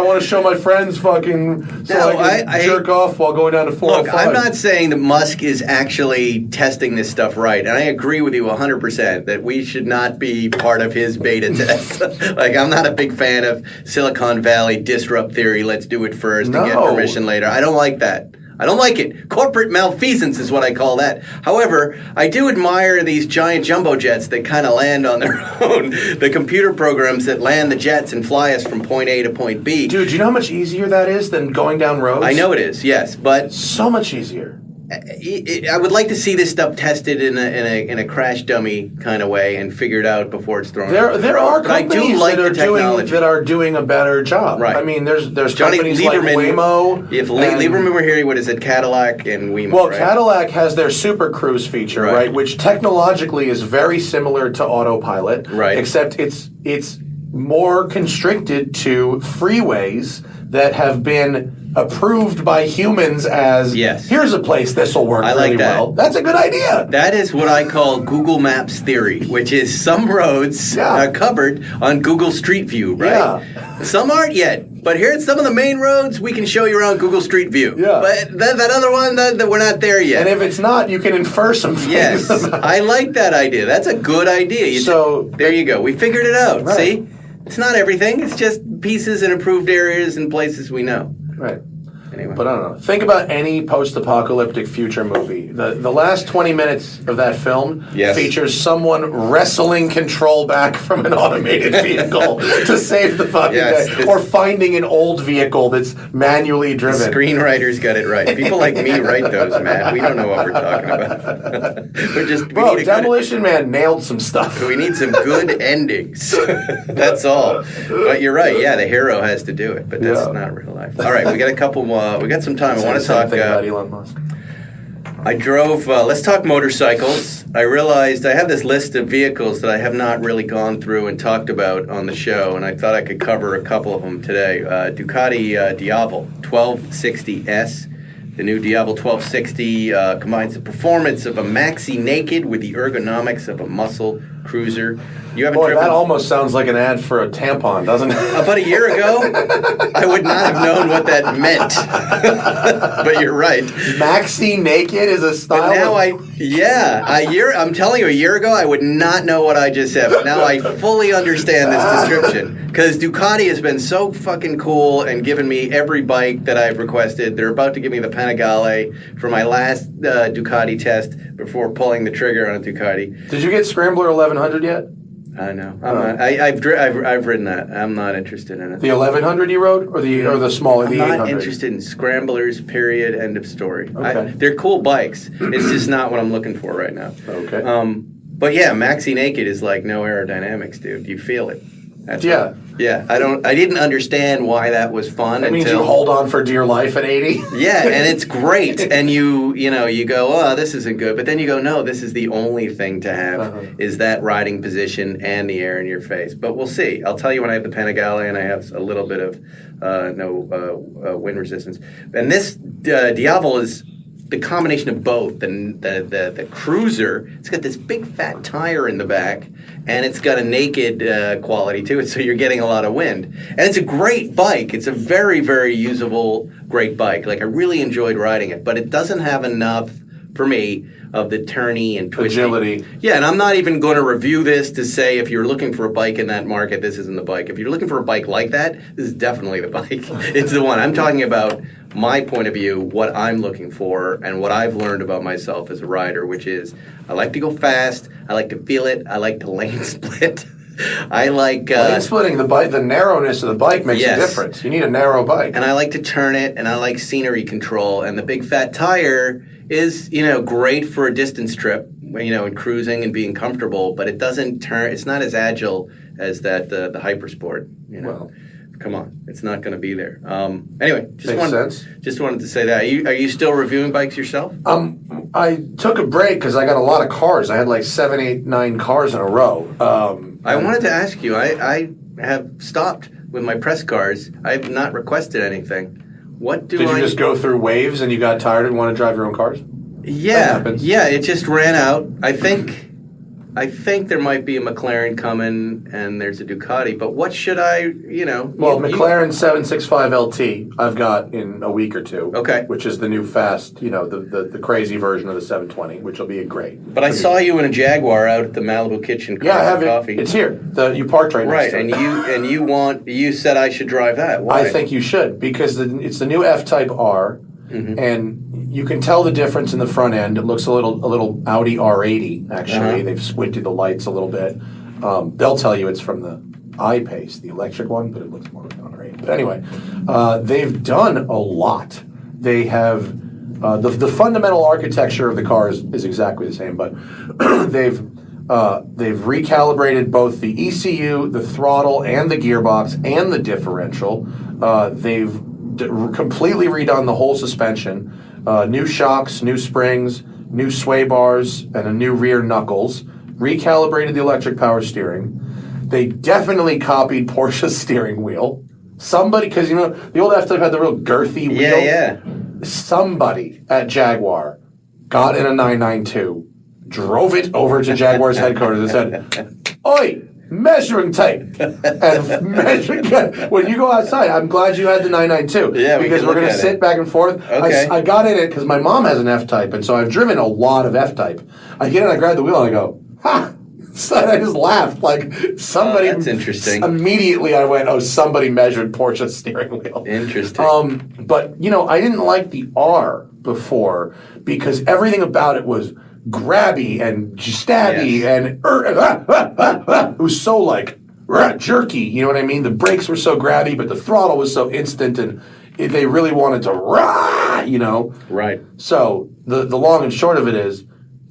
want to show my friends fucking I can jerk off while going down to 405. Look, I'm not saying that Musk is actually testing this stuff right, and I agree with you 100% that we should not be part of his beta test. Like, I'm not a big fan of Silicon Valley disrupt theory. Let's do it first and get permission later. I don't like that. I don't like it. Corporate malfeasance is what I call that. However, I do admire these giant jumbo jets that kind of land on their own. The computer programs that land the jets and fly us from point A to point B. Dude, do you know how much easier that is than going down roads? I know it is, yes, but so much easier. I would like to see this stuff tested in a crash dummy kind of way and figured out before it's thrown. There are companies that are doing a better job. Right. I mean, there's Johnny companies Lieberman, like Waymo. If Lieberman were here, what is it? Cadillac and Waymo. Well, right? Cadillac has their Super Cruise feature, right? Which technologically is very similar to autopilot, right? Except it's more constricted to freeways that have been approved by humans as, here's a place this will work really well. That's a good idea. That is what I call Google Maps theory, which is some roads are covered on Google Street View, right? Yeah. Some aren't yet, but here's some of the main roads we can show you around Google Street View. Yeah. But that other one, that we're not there yet. And if it's not, you can infer some things. Yes, I like that idea. That's a good idea. There you go. We figured it out. Right. See? It's not everything. It's just pieces and improved areas and places we know. Right. Anyway. But I don't know. Think about any post-apocalyptic future movie. The last 20 minutes of that film features someone wrestling control back from an automated vehicle to save the fucking day. Or finding an old vehicle that's manually driven. The screenwriters got it right. People like me write those, Matt. We don't know what we're talking about. Demolition Man nailed some stuff. We need some good endings. That's all. But you're right. Yeah, the hero has to do it. But that's not real life. All right, we got a couple more. We got some time. I want to talk about Elon Musk. I drove. Let's talk motorcycles. I realized I have this list of vehicles that I have not really gone through and talked about on the show, and I thought I could cover a couple of them today. Ducati Diavel 1260S. The new Diavel 1260 combines the performance of a maxi naked with the ergonomics of a muscle cruiser. You haven't driven... that almost sounds like an ad for a tampon, doesn't it? About a year ago, I would not have known what that meant. But you're right. Maxi naked is a style. But now I'm telling you, a year ago, I would not know what I just said. But now I fully understand this description. Because Ducati has been so fucking cool and given me every bike that I've requested. They're about to give me the Panigale for my last Ducati test before pulling the trigger on a Ducati. Did you get Scrambler 1100 yet? No, I'm not. I've ridden that. I'm not interested in it. The 1100 you rode, or the smaller, the 800? I'm not interested in scramblers. Period. End of story. Okay. They're cool bikes. It's just not what I'm looking for right now. Okay. But yeah, maxi naked is like no aerodynamics, dude. You feel it. That's yeah. Yeah. I didn't understand why that was fun. That means you hold on for dear life at 80? Yeah, and it's great. And you go, oh, this isn't good. But then you go, no, this is the only thing to have is that riding position and the air in your face. But we'll see. I'll tell you when I have the Panigale and I have a little bit of wind resistance. And this Diavel is the combination of both. The cruiser, it's got this big fat tire in the back, and it's got a naked quality to it, so you're getting a lot of wind. And it's a great bike. It's a very, very usable, great bike. Like, I really enjoyed riding it, but it doesn't have enough, for me, of the turny and twisty. Agility. Yeah, and I'm not even going to review this to say if you're looking for a bike in that market, this isn't the bike. If you're looking for a bike like that, this is definitely the bike. It's the one. I'm talking about my point of view, what I'm looking for, and what I've learned about myself as a rider, which is I like to go fast, I like to feel it, I like to lane split. I like... lane splitting, the narrowness of the bike makes a difference. You need a narrow bike. And I like to turn it, and I like scenery control, and the big fat tire is, great for a distance trip, and cruising and being comfortable, but it doesn't turn, it's not as agile as that, the Hypersport, Well, come on, it's not going to be there. Anyway, just wanted to say that. Are you still reviewing bikes yourself? I took a break because I got a lot of cars. I had like 7, 8, 9 cars in a row. I wanted to ask you. I have stopped with my press cars. I have not requested anything. Did you just go through waves and you got tired and want to drive your own cars? Yeah, it just ran out. I think there might be a McLaren coming, and there's a Ducati. But what should I, Well, McLaren 765 LT I've got in a week or two. Okay. Which is the new fast, the crazy version of the 720, which will be great. But I saw you in a Jaguar out at the Malibu Kitchen. Yeah, I have coffee. It's here. You parked right next to it. Right, and you said I should drive that. Why? I think you should, because it's the new F-Type R, and you can tell the difference in the front end. It looks a little Audi R80, actually. They've squinted the lights a little bit. They'll tell you it's from the I-Pace, the electric one, but it looks more like an R80. But anyway, they've done a lot. They have... the fundamental architecture of the car is exactly the same, but they've recalibrated both the ECU, the throttle, and the gearbox, and the differential. They've completely redone the whole suspension. New shocks, new springs, new sway bars, and a new rear knuckles. Recalibrated the electric power steering. They definitely copied Porsche's steering wheel. Somebody, because the old F-Type had the real girthy wheel. Yeah. Somebody at Jaguar got in a 992, drove it over to Jaguar's headquarters and said, "Oi, measuring tape." And when you go outside, I'm glad you had the 992. Yeah, because we're going to sit back and forth. Okay. I got in it because my mom has an F-Type, and so I've driven a lot of F-Type. I get in, I grab the wheel, and I go, "Ha!" So I just laughed like somebody. Oh, that's interesting. Immediately, I went, "Oh, somebody measured Porsche's steering wheel." Interesting. But I didn't like the R before because everything about it was grabby and stabby and it was so like jerky. You know what I mean? The brakes were so grabby, but the throttle was so instant, and they really wanted to Right. So the long and short of it is,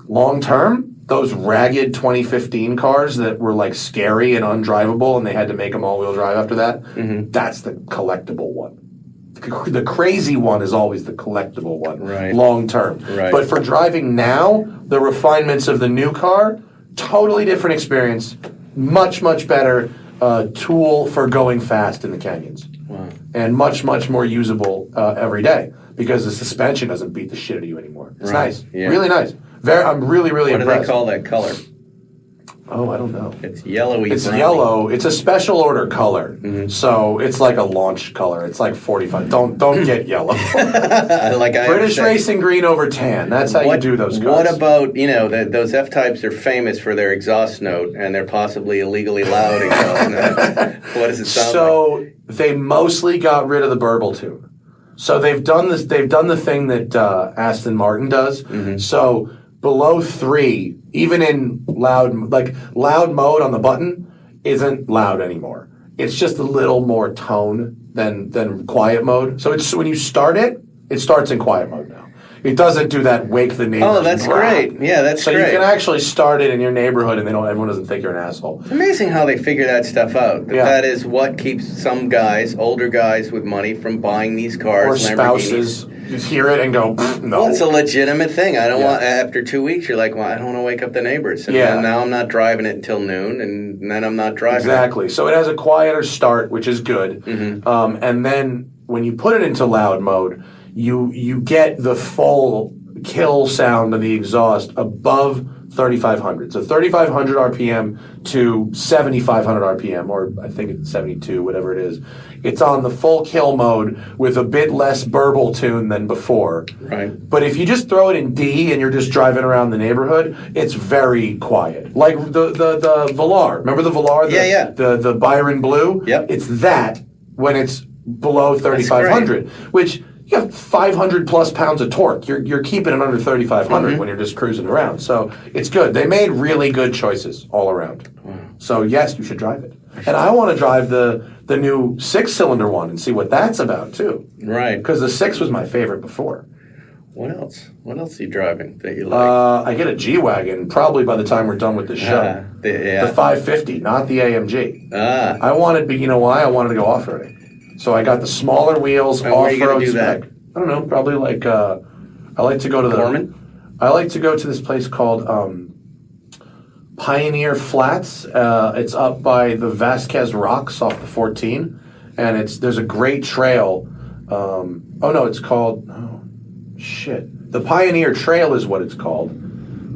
long term, those ragged 2015 cars that were like scary and undrivable, and they had to make them all-wheel drive after that, that's the collectible one. The crazy one is always the collectible one, right. long term. Right. But for driving now, the refinements of the new car, totally different experience, much, much better tool for going fast in the canyons. Wow. And much, much more usable every day because the suspension doesn't beat the shit out of you anymore. It's nice. Yeah. Really nice. I'm really, really What impressed. do they call that color? Oh, I don't know. It's yellowy. It's browny. yellow. It's a special order color. So it's like a launch color. It's like 45. Don't get yellow. British racing green over tan. That's how you do those cars. What about, those F-Types are famous for their exhaust note and their possibly illegally loud exhaust note. What does it sound like? They mostly got rid of the burble tune. So they've done this. They've done the thing that Aston Martin does. So below 3, even in loud mode on the button, isn't loud anymore. It's just a little more tone than quiet mode. So it's when you start it, it starts in quiet mode now. It doesn't do that wake the neighbors. Oh, that's great. Yeah, that's so great. So you can actually start it in your neighborhood, and everyone doesn't think you're an asshole. It's amazing how they figure that stuff out. That is what keeps some guys, older guys with money, from buying these cars. Or spouses just hear it and go, no. Well, it's a legitimate thing. I don't want. After 2 weeks, you're like, well, I don't want to wake up the neighbors. And then now I'm not driving it until noon, and then I'm not driving. Exactly. So it has a quieter start, which is good. And then when you put it into loud mode, you get the full kill sound of the exhaust above 3,500. So 3,500 RPM to 7,500 RPM, or I think it's 72, whatever it is. It's on the full kill mode with a bit less burble tune than before. Right. But if you just throw it in D and you're just driving around the neighborhood, it's very quiet. Like the Velar. Remember the Velar? The Byron Blue? Yep. It's that when it's below 3,500, which you have 500 plus pounds of torque. You're keeping it under 3,500 when you're just cruising around. So it's good. They made really good choices all around. So yes, you should drive it. And I want to drive the new 6-cylinder one and see what that's about too. Right. Because the 6 was my favorite before. What else? What else are you driving that you like? I get a G-Wagon probably by the time we're done with the show. The 550, not the AMG. I wanted, you know why? I wanted to go off-roading. So I got the smaller wheels, off-road spec. I don't know, probably like, I like to go to I like to go to this place called Pioneer Flats. It's up by the Vasquez Rocks off the 14. And there's a great trail. It's called, the Pioneer Trail is what it's called.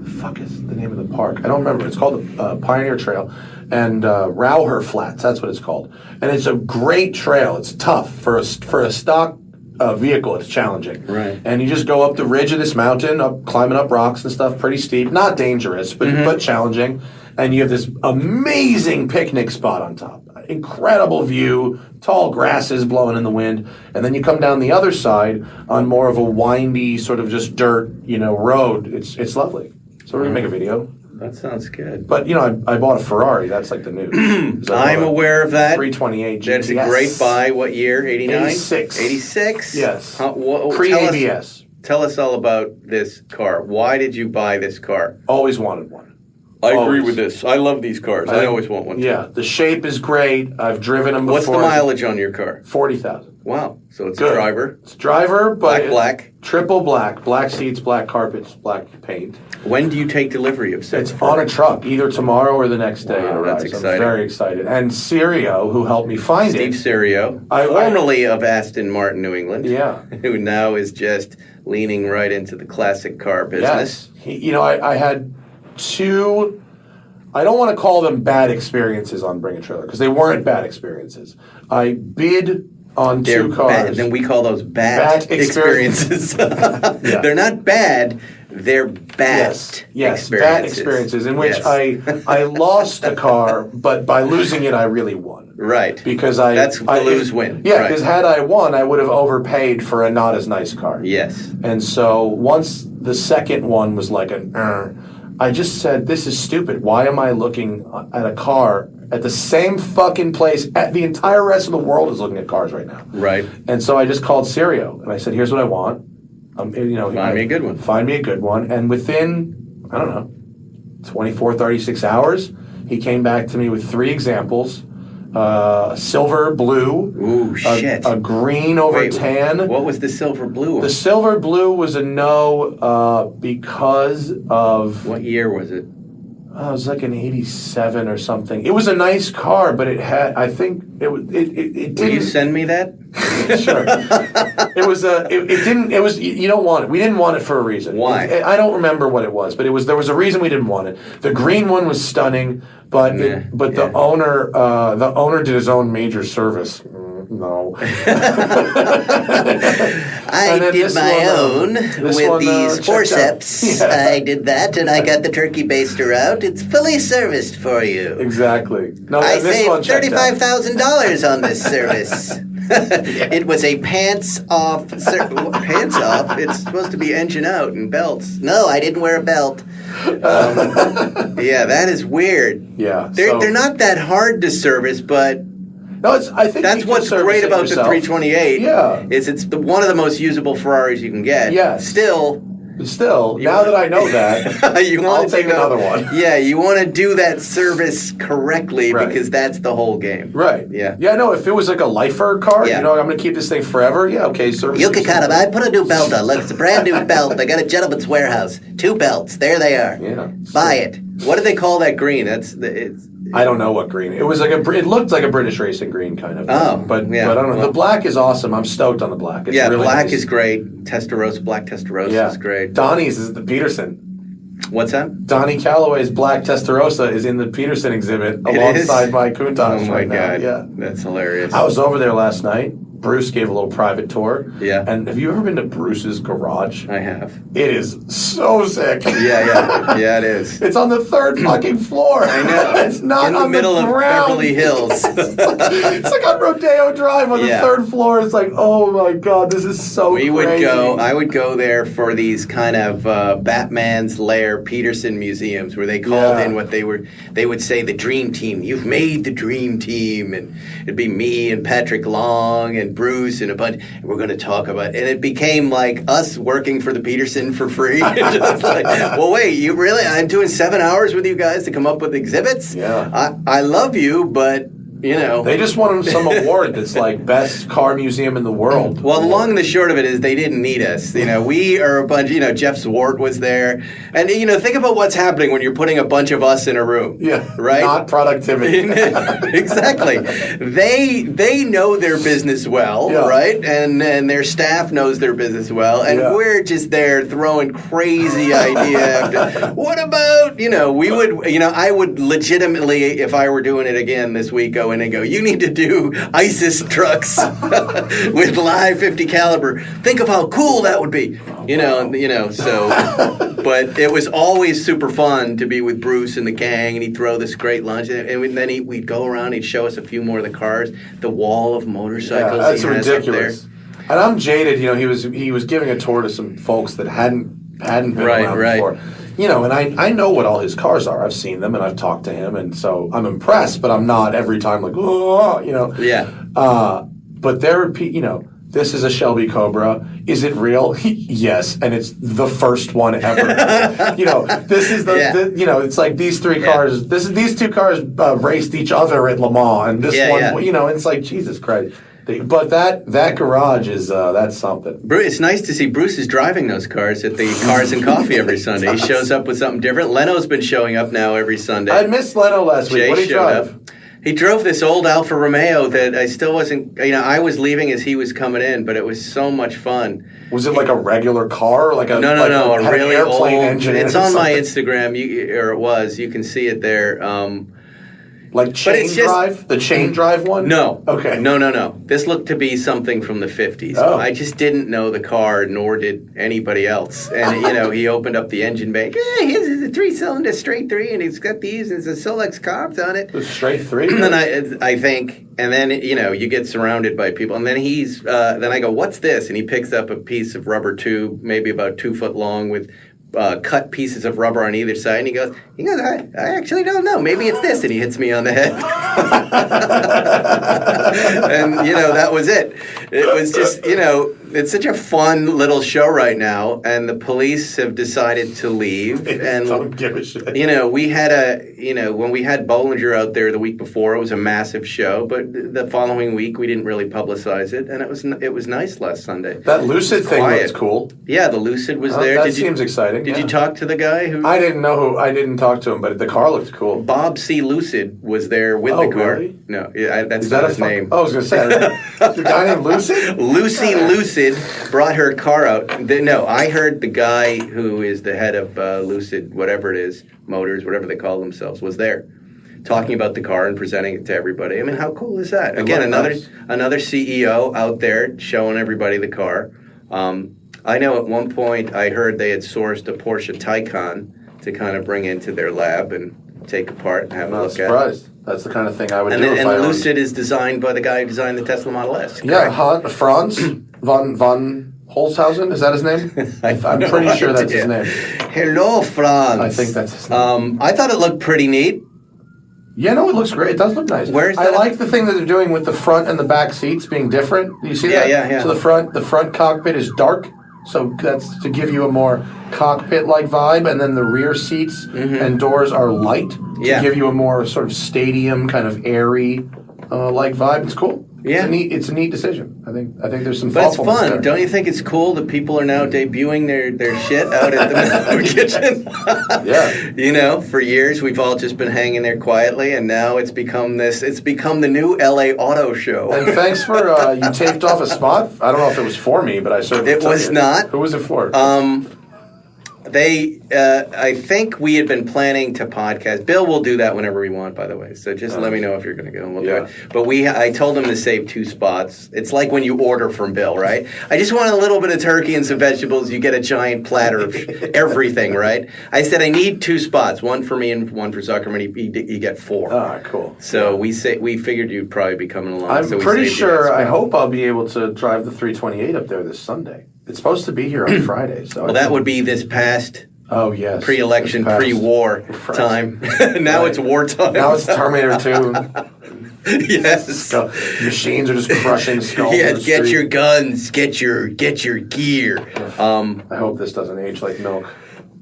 The fuck is the name of the park? I don't remember. It's called the Pioneer Trail. And Rauher Flats, that's what it's called. And it's a great trail. It's tough. For a stock vehicle, it's challenging. Right. And you just go up the ridge of this mountain, climbing up rocks and stuff, pretty steep. Not dangerous, but challenging. And you have this amazing picnic spot on top. Incredible view, tall grasses blowing in the wind. And then you come down the other side on more of a windy, sort of just dirt, road. It's lovely. So we're going to make a video. That sounds good. But, I bought a Ferrari. That's like the news. I'm aware of that. 328 GTS. That's a great buy. What year? 89? 86. 86? Yes. Pre-ABS. Tell us all about this car. Why did you buy this car? Always wanted one. I agree with this. I love these cars. I always want one. Yeah. The shape is great. I've driven them before. What's the mileage on your car? 40,000. Wow. So it's a driver. It's a driver, but black. Triple black. Black seats, black carpets, black paint. When do you take delivery of said? It's on a truck, either tomorrow or the next day. Wow, it arrives. that's exciting. I'm very excited. And Sirio, who helped me find Steve it. Sirio, formerly of Aston Martin, New England. Yeah. Who now is just leaning right into the classic car business. Yes. I had two, I don't want to call them bad experiences on Bring a Trailer, because they weren't bad experiences. I bid on They're two cars. Then we call those bad experiences. They're not bad. They're bad Yes, bad experiences in which I lost a car, but by losing it, I really won. Right. Because that's the lose-win. Yeah, because had I won, I would have overpaid for a not as nice car. Yes. And so once the second one was like I just said, this is stupid. Why am I looking at a car at the same fucking place? The entire rest of the world is looking at cars right now. Right. And so I just called Sirio and I said, here's what I want. Find me a good one. Find me a good one. And within, I don't know, 24, 36 hours, he came back to me with 3 examples. Silver blue. Ooh, shit. A green over tan. What was the silver blue one? The silver blue was a no because of... What year was it? It was like an 87 or something. It was a nice car, but it had, I think, it didn't... Will you send me that? Sure. You don't want it. We didn't want it for a reason. Why? I don't remember what it was, but there was a reason we didn't want it. The green one was stunning, but the owner did his own major service. No. I did my own with these forceps. Yeah. I did that, and I got the turkey baster out. It's fully serviced for you. Exactly. No, I this one saved checked out. $35,000 on this service. It was a pants-off. Pants off? It's supposed to be engine out and belts. No, I didn't wear a belt. Yeah, that is weird. Yeah. They're not that hard to service, but... No, I think that's what's great about the 328. Yeah. Is it's one of the most usable Ferraris you can get. Yes. Still, now that I know that, I'll take another one. Yeah, you want to do that service correctly Right. because that's the whole game. Right. Yeah. Yeah, no, if it was like a lifer car, I'm going to keep this thing forever. Yeah, okay, service. You can cut it. I put a new belt on. Look, it's a brand new belt. I got a Gentleman's Warehouse. 2 belts. There they are. Yeah. Buy it. What do they call that green? I don't know what green. It was like it looked like a British racing green kind of. Oh, but yeah. I don't know. The black is awesome. I'm stoked on the black. It's really black nice. is great. Testarossa, black Testarossa is great. Donnie's is the Peterson. What's that? Donnie Calloway's black Testarossa is in the Peterson exhibit alongside my Countach. Oh my right god! Now. Yeah, that's hilarious. I was over there last night. Bruce gave a little private tour. Yeah. And have you ever been to Bruce's garage? I have. It is so sick. Yeah, it is. It's on the 3rd fucking floor. I know. It's not in the on middle the of ground. Beverly Hills. It's like on Rodeo Drive on the 3rd floor. It's like, oh my god, this is so crazy. I would go there for these kind of Batman's Lair Peterson museums where they called in what they would say the dream team. You've made the dream team, and it'd be me and Patrick Long and Bruce and a bunch. And we're going to talk about, and it became like us working for the Peterson for free. Just like, well, wait, you really? I'm doing 7 hours with you guys to come up with exhibits. Yeah, I love you, but. They just wanted some award that's like best car museum in the world. Well, the long and the short of it is they didn't need us. We are a bunch. Jeff Zwart was there, and think about what's happening when you're putting a bunch of us in a room. Yeah, right. Not productivity. Exactly. They know their business well, right, and their staff knows their business well, and we're just there throwing crazy idea. What about we would I would legitimately, if I were doing it again this week, go in and go, you need to do ISIS trucks with live 50 caliber. Think of how cool that would be. So but it was always super fun to be with Bruce and the gang, and he'd throw this great lunch, and then we'd go around, he'd show us a few more of the cars, the wall of motorcycles that's he has ridiculous. up there. And I'm jaded, he was giving a tour to some folks that hadn't been around before. And I know what all his cars are. I've seen them and I've talked to him, and so I'm impressed, but I'm not every time like, oh, Yeah. But there are this is a Shelby Cobra. Is it real? Yes, and it's the first one ever. This is it's like these 3 cars. These 2 cars raced each other at Le Mans, and this one, it's like Jesus Christ. But that garage is that's something. It's nice to see Bruce is driving those cars at the Cars and Coffee every Sunday. He shows up with something different. Leno's been showing up now every Sunday. I missed Leno last week. What did he drive? He drove this old Alfa Romeo that I still wasn't, I was leaving as he was coming in, but it was so much fun. Was it like a regular car? No, a really old engine? It's on my Instagram, or it was. You can see it there. Like chain drive? The chain drive one? No. Okay. No. This looked to be something from the 50s. Oh. I just didn't know the car, nor did anybody else. And, he opened up the engine bay. Yeah, his is a 3-cylinder straight 3, and it's got these, and it's a Solex carbs on it. A straight 3? And then I think, and then, you get surrounded by people. And then then I go, what's this? And he picks up a piece of rubber tube, maybe about 2 foot long, with cut pieces of rubber on either side, and he goes, I actually don't know. Maybe it's this, and he hits me on the head. And that was it. It was just, it's such a fun little show right now, and the police have decided to leave. And don't give a shit. We had when we had Bollinger out there the week before, it was a massive show, but the following week we didn't really publicize it, and it was nice last Sunday. That Lucid thing looks cool. Yeah, the Lucid was there. That seems exciting. Did you talk to the guy who? I didn't talk to him, but the car looked cool. Bob C. Lucid was there with the car. Really? No, that's not his name. I was going to say, the guy named Lucid? Lucy Lucid brought her car out. I heard the guy who is the head of Lucid, whatever it is, Motors, whatever they call themselves, was there talking about the car and presenting it to everybody. I mean, how cool is that? Again, another CEO out there showing everybody the car. I know at one point I heard they had sourced a Porsche Taycan to kind of bring into their lab and take apart and have a look at. I'm not surprised. That's the kind of thing I would do. And the Lucid is designed by the guy who designed the Tesla Model S. Correct? Yeah, Franz von Holzhausen, is that his name? I'm pretty sure that's his name. Hello, Franz. I think that's his name. I thought it looked pretty neat. Yeah, no, it looks great. It does look nice. I like the thing that they're doing with the front and the back seats being different. You see that? Yeah. So the front cockpit is dark, so that's to give you a more cockpit-like vibe, and then the rear seats and doors are light to give you a more sort of stadium kind of airy like vibe. It's cool. Yeah, it's a neat decision. I think there's some. But it's fun. There. Don't you think it's cool that people are now debuting their shit out at the Miller kitchen? Yeah. For years we've all just been hanging there quietly, and now it's become this. It's become the new LA auto show. And thanks for you taped off a spot. I don't know if it was for me, but I certainly. It was not. Who was it for? I think we had been planning to podcast. Bill will do that whenever we want, by the way. So just let me know if you're going to go, and we'll do it. But I told him to save 2 spots. It's like when you order from Bill, right? I just want a little bit of turkey and some vegetables. You get a giant platter of everything, right? I said I need 2 spots, one for me and one for Zuckerman. You get 4. Ah, cool. So we figured you'd probably be coming along. I'm pretty sure. I hope I'll be able to drive the 328 up there this Sunday. It's supposed to be here on Friday, so. Well, that would be this past. Oh, yes. Pre-election, pre-war time. Now it's wartime. Now it's Terminator 2. Yes. Machines are just crushing skulls. Yes, get your guns, get your gear. I hope this doesn't age like milk.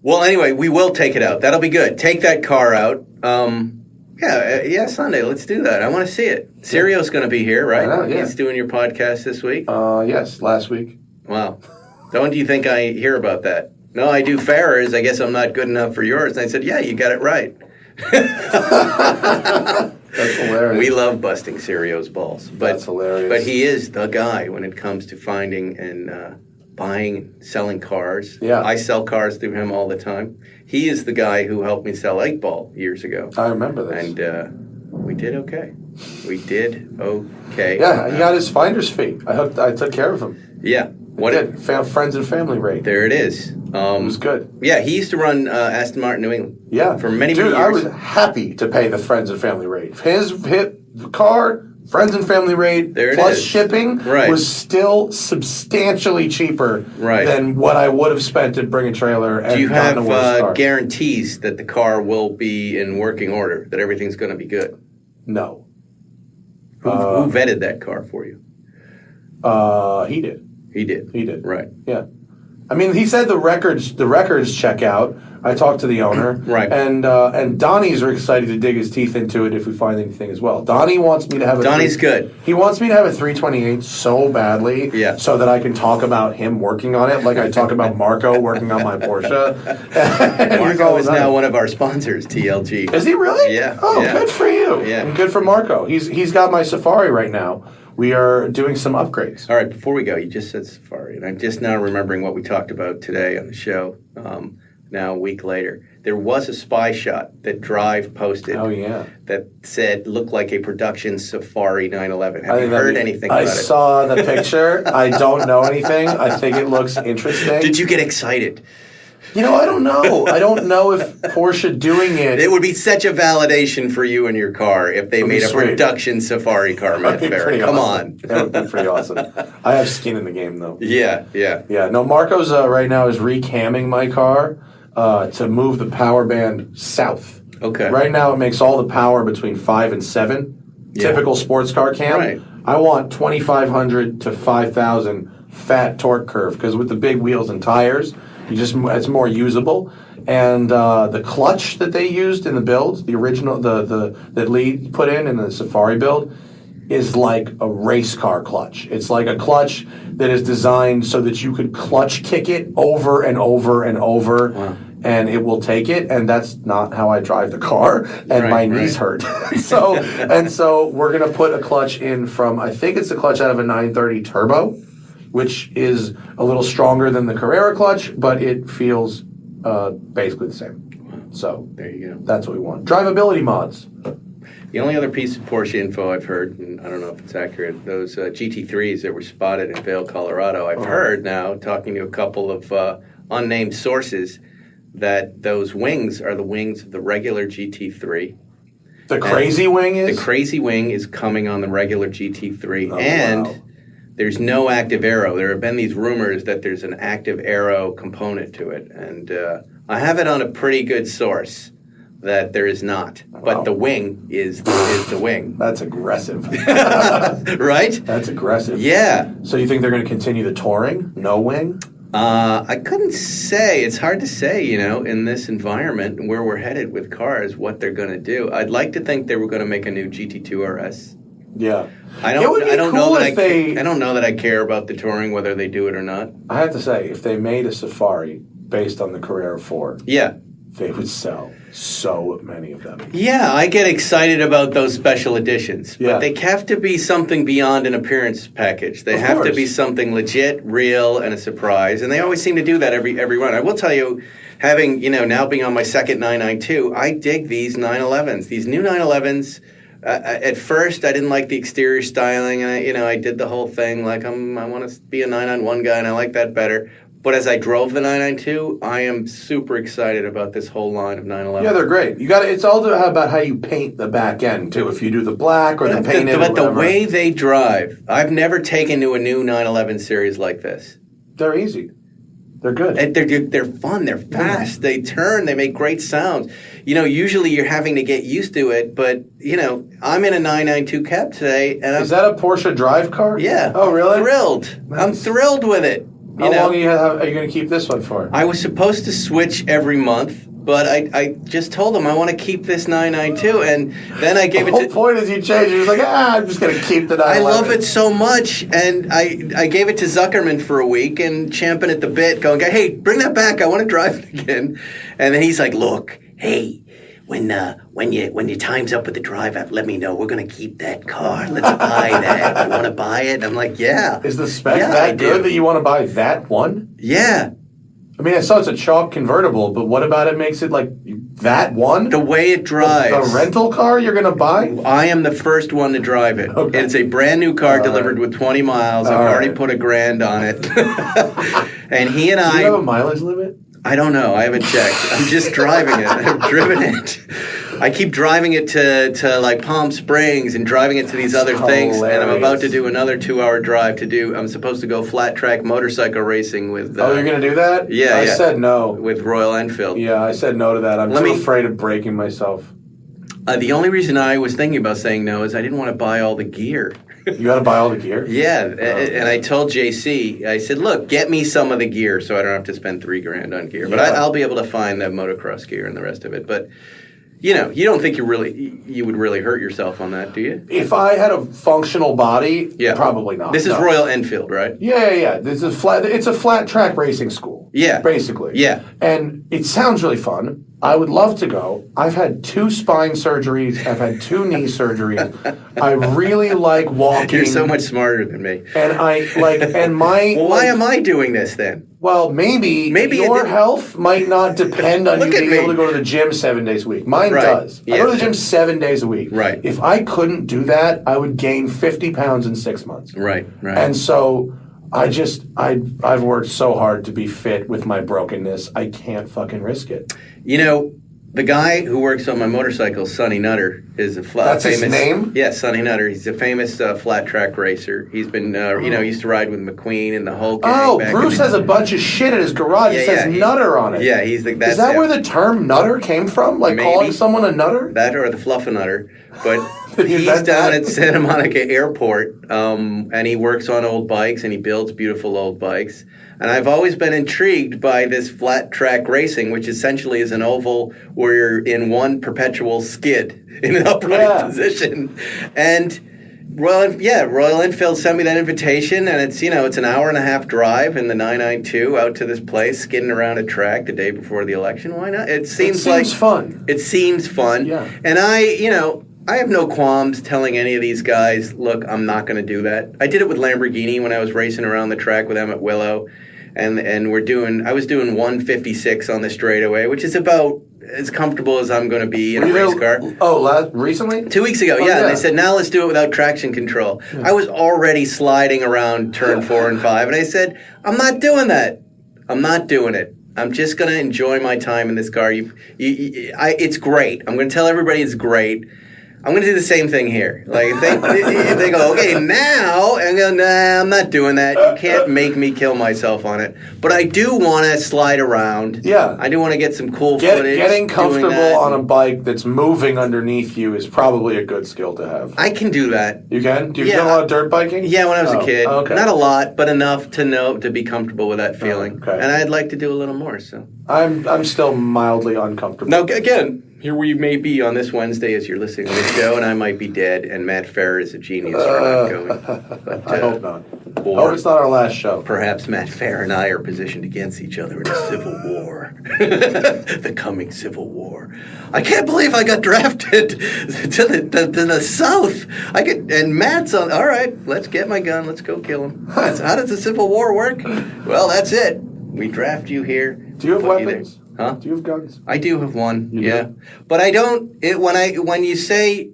Well, anyway, we will take it out. That'll be good. Take that car out. Sunday. Let's do that. I want to see it. Serio's going to be here, right? I know, yeah. He's doing your podcast this week? Yes, last week. Wow. When do you think I hear about that? No, I do Farah's. I guess I'm not good enough for yours. And I said, yeah, you got it right. That's hilarious. We love busting Serio's balls. That's hilarious. But he is the guy when it comes to finding and buying and selling cars. Yeah. I sell cars through him all the time. He is the guy who helped me sell 8-Ball years ago. I remember this. And we did okay. Yeah, he got his finder's fee. I took care of him. Yeah. What did friends and family rate? There it is. It was good. Yeah, he used to run Aston Martin New England. Yeah, for many years. I was happy to pay the friends and family rate. His car, friends and family rate, plus shipping was still substantially cheaper than what I would have spent to bring a trailer. And do you have guarantees that the car will be in working order? That everything's going to be good? No. Who vetted that car for you? He did. He did. He did. Right. Yeah. I mean, he said the records check out. I talked to the owner, Right. And Donnie's are excited to dig his teeth into it if we find anything as well. Donnie wants me to have Donnie's good. He wants me to have a 328 so badly, Yeah. so that I can talk about him working on it, like I talk about Marco working on my Porsche. Marco is now one of our sponsors, TLG. Is he really? Yeah. Oh, yeah. good for you. Yeah. And good for Marco. He's got my Safari right now. We are doing some upgrades. All right, before we go, you just said Safari, and I'm just now remembering what we talked about today on the show, now a week later. There was a spy shot that Drive posted that said, looked like a production Safari 911. Have you heard anything about it? I saw the picture. I don't know anything. I think it looks interesting. Did you get excited? You know, I don't know. I don't know if Porsche doing it... It would be such a validation for you and your car if they made a sweet. production Safari car, Matt Farah. Come on. That would be pretty awesome. I have skin in the game, though. Yeah. Yeah, no, Marco's right now is recamming my car to move the power band south. Okay. Right now it makes all the power between 5 and 7. Yeah. Typical sports car cam. Right. I want 2,500 to 5,000 fat torque curve, because with the big wheels and tires, it's more usable. And the clutch that they used in the build, the original, that Lee put in the Safari build, is like a race car clutch. It's like a clutch that is designed so that you could clutch kick it over and over and over, and it will take it. And that's not how I drive the car, and my knees hurt. So we're gonna put a clutch in from, I think it's a clutch out of a 930 Turbo, which is a little stronger than the Carrera clutch, but it feels basically the same. So There you go. that's what we want. Drivability mods. The only other piece of Porsche info I've heard, and I don't know if it's accurate, those GT3s that were spotted in Vail, Colorado, I've heard now, talking to a couple of unnamed sources, that those wings are the wings of the regular GT3. The crazy wing is? The crazy wing is coming on the regular GT3, Oh, and wow. there's no active aero. There have been these rumors that there's an active aero component to it, and I have it on a pretty good source that there is not. But the wing is the wing. That's aggressive. Right? That's aggressive. Yeah. So you think they're going to continue the touring? No wing? I couldn't say. It's hard to say, in this environment where we're headed with cars, what they're going to do. I'd like to think they were going to make a new GT2 RS. Yeah. I don't know that I care about the touring, whether they do it or not. I have to say, if they made a Safari based on the Carrera 4, Yeah. they would sell so many of them. Yeah, I get excited about those special editions, but Yeah. they have to be something beyond an appearance package. They have to course. be something legit, real, and a surprise. And they always seem to do that every run. I will tell you, having now being on my second 992, I dig these 911s. These new 911s. At first, I didn't like the exterior styling, and I did the whole thing like I want to be a 991 guy, and I like that better. But as I drove the 992, I am super excited about this whole line of 911. Yeah, they're great. It's all about how you paint the back end too. If you do the black or the painted, but the whatever. way they drive, I've never taken to a new 911 series like this. They're easy. They're good. And they're fun. They're fast. They turn. They make great sounds. Usually you're having to get used to it, but I'm in a 992 cab today, and Is that a Porsche drive car? Yeah. Oh, really? I'm thrilled. Nice. I'm thrilled with it. How long are you going to keep this one for? I was supposed to switch every month, but I just told him I want to keep this 992, and then I gave The it whole to... point is you change. You're just like, I'm just going to keep the 911. I love it so much, and I gave it to Zuckerman for a week, and champing at the bit, going, hey, bring that back. I want to drive it again. And then he's like, look, hey, when your time's up with the drive app, let me know. We're going to keep that car. Let's buy that. You want to buy it? I'm like, yeah. Is the spec Yeah, I that good do. that you want to buy that one? Yeah. I mean, I saw it's a chalk convertible, but what about it makes it like that one? The way it drives. The rental car you're going to buy? I am the first one to drive it. Okay. It's a brand new car All delivered right. with 20 miles. I've All already right. put $1,000 on it. And he and Do you have a I... mileage limit? I don't know. I haven't checked. I'm just driving it. I've driven it. I keep driving it to like Palm Springs and driving it to these other things. And I'm about to do another 2-hour drive I'm supposed to go flat track motorcycle racing with... Oh, you're going to do that? Yeah, I yeah. said no. with Royal Enfield. Yeah, I said no to that. I'm too afraid of breaking myself. The only reason I was thinking about saying no is I didn't want to buy all the gear. You got to buy all the gear? Yeah, and I told JC, I said, look, get me some of the gear so I don't have to spend $3,000 on gear. But I'll be able to find the motocross gear and the rest of it. But, you don't think you would really hurt yourself on that, do you? If I had a functional body, probably not. This is Royal Enfield, right? Yeah. It's a flat track racing school. Yeah. Basically. Yeah. And it sounds really fun. I would love to go. I've had 2 spine surgeries. I've had 2 knee surgeries. I really like walking. You're so much smarter than me. And Well, why am I doing this then? Well, maybe your health might not depend on you being able to go to the gym 7 days a week. Mine does. I go to the gym 7 days a week. Right. If I couldn't do that, I would gain 50 pounds in 6 months. Right. And so I've worked so hard to be fit with my brokenness. I can't fucking risk it. The guy who works on my motorcycle, Sonny Nutter, is a famous... That's his name? Yeah, Sonny Nutter. He's a famous flat track racer. He's been, used to ride with McQueen and the whole gang. Oh, Bruce has a bunch of shit at his garage. It says Nutter on it. Yeah, he's the... Is that where the term Nutter came from? Like calling someone a Nutter? That or the Fluffernutter. But he's down at Santa Monica Airport, and he works on old bikes, and he builds beautiful old bikes. And I've always been intrigued by this flat track racing, which essentially is an oval where you're in one perpetual skid in an upright position. And Royal Enfield sent me that invitation, and it's an hour and a half drive in the 992 out to this place, skidding around a track the day before the election. Why not? It seems fun. It seems fun. Yeah. And I have no qualms telling any of these guys, look, I'm not going to do that. I did it with Lamborghini when I was racing around the track with them at Willow. And I was doing 156 on the straightaway, which is about as comfortable as I'm going to be in a race car. Oh, recently? 2 weeks ago, yeah. And they said, now let's do it without traction control. Yeah. I was already sliding around turn 4 and 5, and I said, I'm not doing that. I'm not doing it. I'm just going to enjoy my time in this car. It's great. I'm going to tell everybody it's great. I'm going to do the same thing here. Like, if they go, okay, now, and I go, nah, I'm not doing that. You can't make me kill myself on it. But I do want to slide around. Yeah. I do want to get some cool footage. Getting comfortable on a bike that's moving underneath you is probably a good skill to have. I can do that. You can? Do you do a lot of dirt biking? Yeah, when I was a kid. Okay. Not a lot, but enough to be comfortable with that feeling. Okay. And I'd like to do a little more, so. I'm still mildly uncomfortable. Now, again, here we may be on this Wednesday as you're listening to this show, and I might be dead, and Matt Farah is a genius for not going. But, I hope not. Hope it's not our last show. Perhaps Matt Farah and I are positioned against each other in a civil war. The coming civil war. I can't believe I got drafted to the South. And Matt's on, all right, let's get my gun, let's go kill him. How does the Civil War work? Well, that's it. We draft you here. Do you have weapons? Huh? Do you have guns? I do have one, You do? But I don't. When you say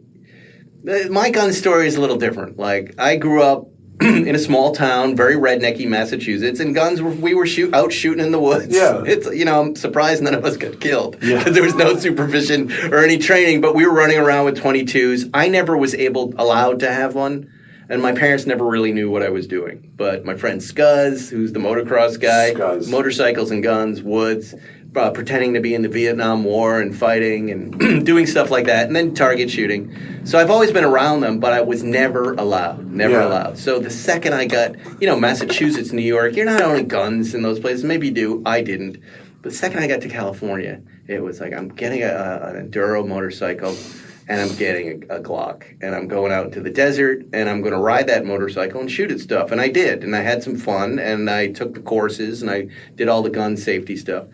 my gun story is a little different. Like, I grew up in a small town, very rednecky Massachusetts, and guns we were out shooting in the woods. Yeah. It's I'm surprised none of us got killed Yeah. there was no supervision or any training. But we were running around with 22s. I never was allowed to have one. And my parents never really knew what I was doing. But my friend Scuzz, who's the motocross guy, motorcycles and guns, woods, pretending to be in the Vietnam War and fighting and doing stuff like that, and then target shooting. So I've always been around them, but I was never allowed. Allowed. So the second I got, Massachusetts, New York, you're not owning guns in those places. Maybe you do. I didn't. But the second I got to California, it was like I'm getting an enduro motorcycle, and I'm getting a Glock, and I'm going out into the desert, and I'm going to ride that motorcycle and shoot at stuff. And I did, and I had some fun, and I took the courses, and I did all the gun safety stuff.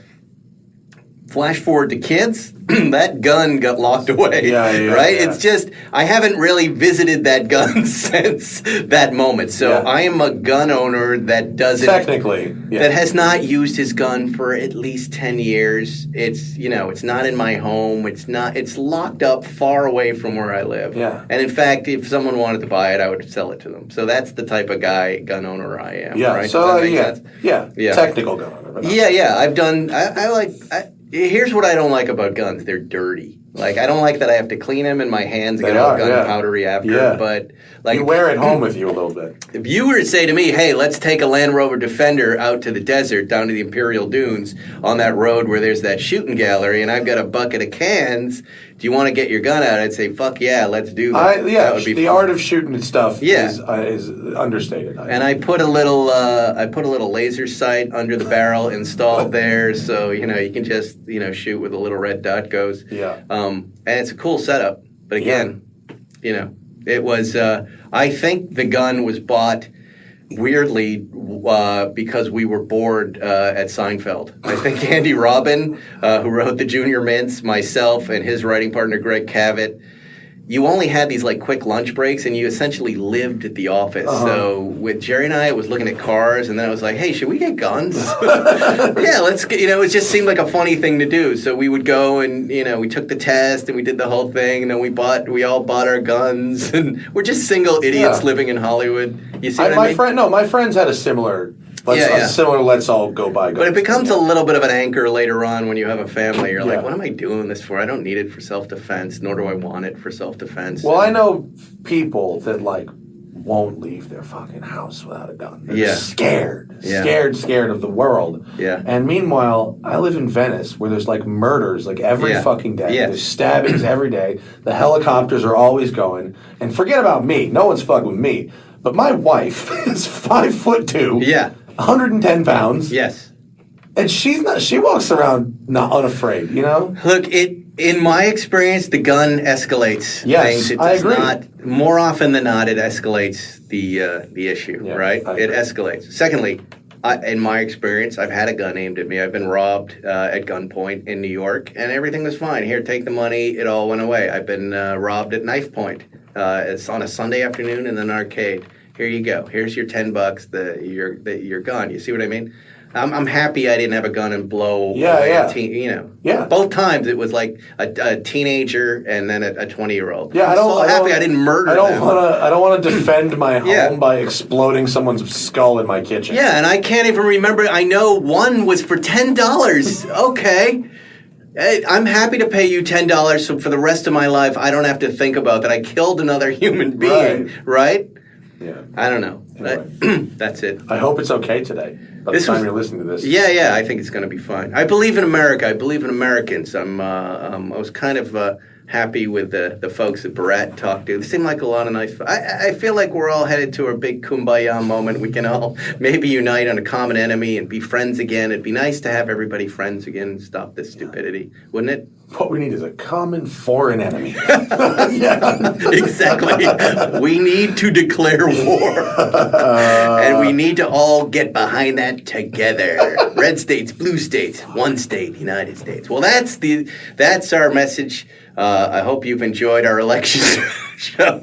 Flash forward to kids, that gun got locked away, right? Yeah. It's just, I haven't really visited that gun since that moment. So I am a gun owner that doesn't... Technically, that has not used his gun for at least 10 years. It's, it's not in my home. It's locked up far away from where I live. Yeah. And in fact, if someone wanted to buy it, I would sell it to them. So that's the type of gun owner I am. Yeah, right? so, Does that make sense? Yeah, technical gun owner. Yeah, I've done, here's what I don't like about guns. They're dirty. Like, I don't like that I have to clean them, and my hands get all gunpowdery after. Yeah. But like, you wear it home with you a little bit. If you were to say to me, hey, let's take a Land Rover Defender out to the desert, down to the Imperial Dunes, on that road where there's that shooting gallery, and I've got a bucket of cans, do you want to get your gun out? I'd say, fuck yeah, let's do that. That would be the fun. art of shooting at stuff Yeah. is understated. And I put a little laser sight under the barrel installed there, so you can just shoot where the little red dot goes. Yeah. And it's a cool setup. But again, it was. I think the gun was bought weirdly because we were bored at Seinfeld. I think Andy Robin, who wrote The Junior Mints, myself, and his writing partner Greg Cavett, you only had these like quick lunch breaks, and you essentially lived at the office. So with Jerry and I was looking at cars, and then I was like, "Hey, should we get guns?" Yeah, let's get. It just seemed like a funny thing to do. So we would go and we took the test and we did the whole thing, and then we all bought our guns, and we're just single idiots living in Hollywood. You see what I mean? My friends had a similar. Let's all go buy guns. But it becomes a little bit of an anchor later on when you have a family. You're like, what am I doing this for? I don't need it for self-defense, nor do I want it for self-defense. Well, I know people that won't leave their fucking house without a gun. They're scared of the world. Yeah. And meanwhile, I live in Venice where there's murders every fucking day. Yeah. There's stabbings every day. The helicopters are always going. And forget about me. No one's fucking with me. But my wife is 5'2". Yeah. 110 pounds. Yes. And she walks around not unafraid, Look, in my experience, the gun escalates yes, things. I agree. More often than not, it escalates the issue, right? It escalates. Secondly, in my experience, I've had a gun aimed at me. I've been robbed at gunpoint in New York, and everything was fine. Here, take the money. It all went away. I've been robbed at knife point. It's on a Sunday afternoon in an arcade. Here you go. Here's your $10. You're gone. You see what I mean? I'm happy I didn't have a gun and blow away a teen. Both times it was like a teenager and then a 20-year-old. Yeah, I'm happy I didn't murder them. I don't want to defend my home by exploding someone's skull in my kitchen. Yeah, and I can't even remember. I know one was for $10. Okay. I'm happy to pay you $10 so for the rest of my life I don't have to think about that I killed another human being, right? Yeah. I don't know. Anyway. That's it. I hope it's okay today. By the time you're listening to this. Yeah, I think it's going to be fine. I believe in America. I believe in Americans. I was kind of happy with the folks that Barat talked to. They seem like a lot of nice. I feel like we're all headed to a big kumbaya moment. We can all maybe unite on a common enemy and be friends again. It'd be nice to have everybody friends again and stop this stupidity, wouldn't it? What we need is a common foreign enemy. Exactly. We need to declare war. And we need to all get behind that together. Red states, blue states, one state, United States. Well, that's our message. I hope you've enjoyed our election show.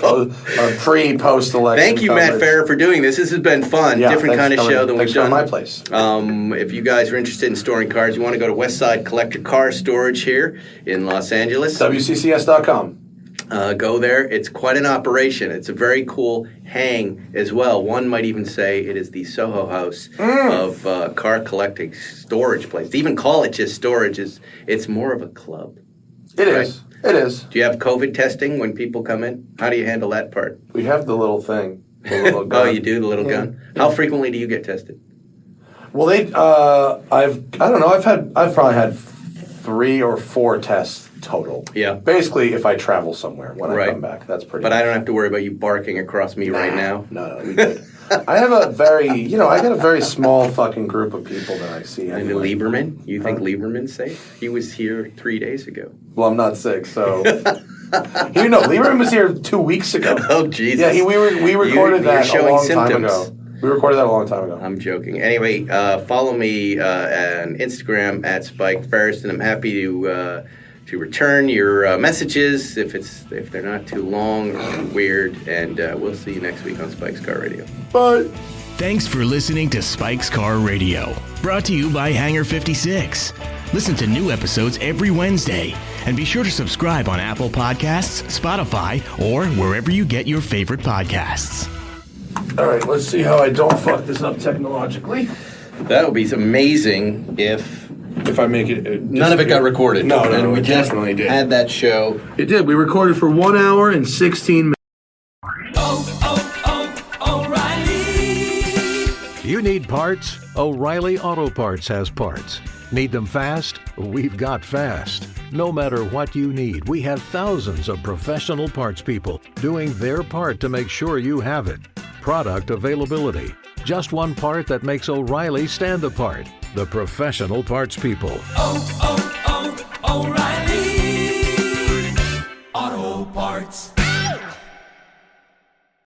Our pre-post-election Thank you, coverage. Matt Farah, for doing this. This has been fun. Yeah, Different kind of show than we've done. my place. If you guys are interested in storing cars, you want to go to Westside Collector Car Storage here in Los Angeles. WCCS.com. Go there. It's quite an operation. It's a very cool hang as well. One might even say it is the Soho House of car collecting storage place. To even call it just storage it's more of a club. It is. It is. Do you have COVID testing when people come in? How do you handle that part? We have the little thing. The little gun. Oh, you do? The little gun? How frequently do you get tested? Well, I don't know. I've probably had 3 or 4 tests total. Yeah. Basically, if I travel somewhere when Right. I come back, that's pretty. But I don't have to worry about you barking across me right now. No, you good. I have a very, I got a very small fucking group of people that I see. And Anyway. Lieberman? You think Lieberman's safe? He was here 3 days ago. Well, I'm not sick, so. Lieberman was here 2 weeks ago. Oh, Jesus. Yeah, we recorded that a long time symptoms. ago. We recorded that a long time ago. I'm joking. Anyway, follow me on Instagram at Spike Ferris, and I'm happy to return your messages if they're not too long or weird. And we'll see you next week on Spike's Car Radio. Bye. Thanks for listening to Spike's Car Radio, brought to you by Hangar 56. Listen to new episodes every Wednesday, and be sure to subscribe on Apple Podcasts, Spotify, or wherever you get your favorite podcasts. All right, let's see how I don't fuck this up technologically. That would be amazing if If I make it... none of it got recorded. No, and we it definitely did. had that show. It did. We recorded for 1 hour and 16 minutes. You need parts? O'Reilly Auto Parts has parts. Need them fast? We've got fast. No matter what you need, we have thousands of professional parts people doing their part to make sure you have it. Product availability. Just one part that makes O'Reilly stand apart. The professional parts people. Oh, oh, oh, O'Reilly Auto Parts.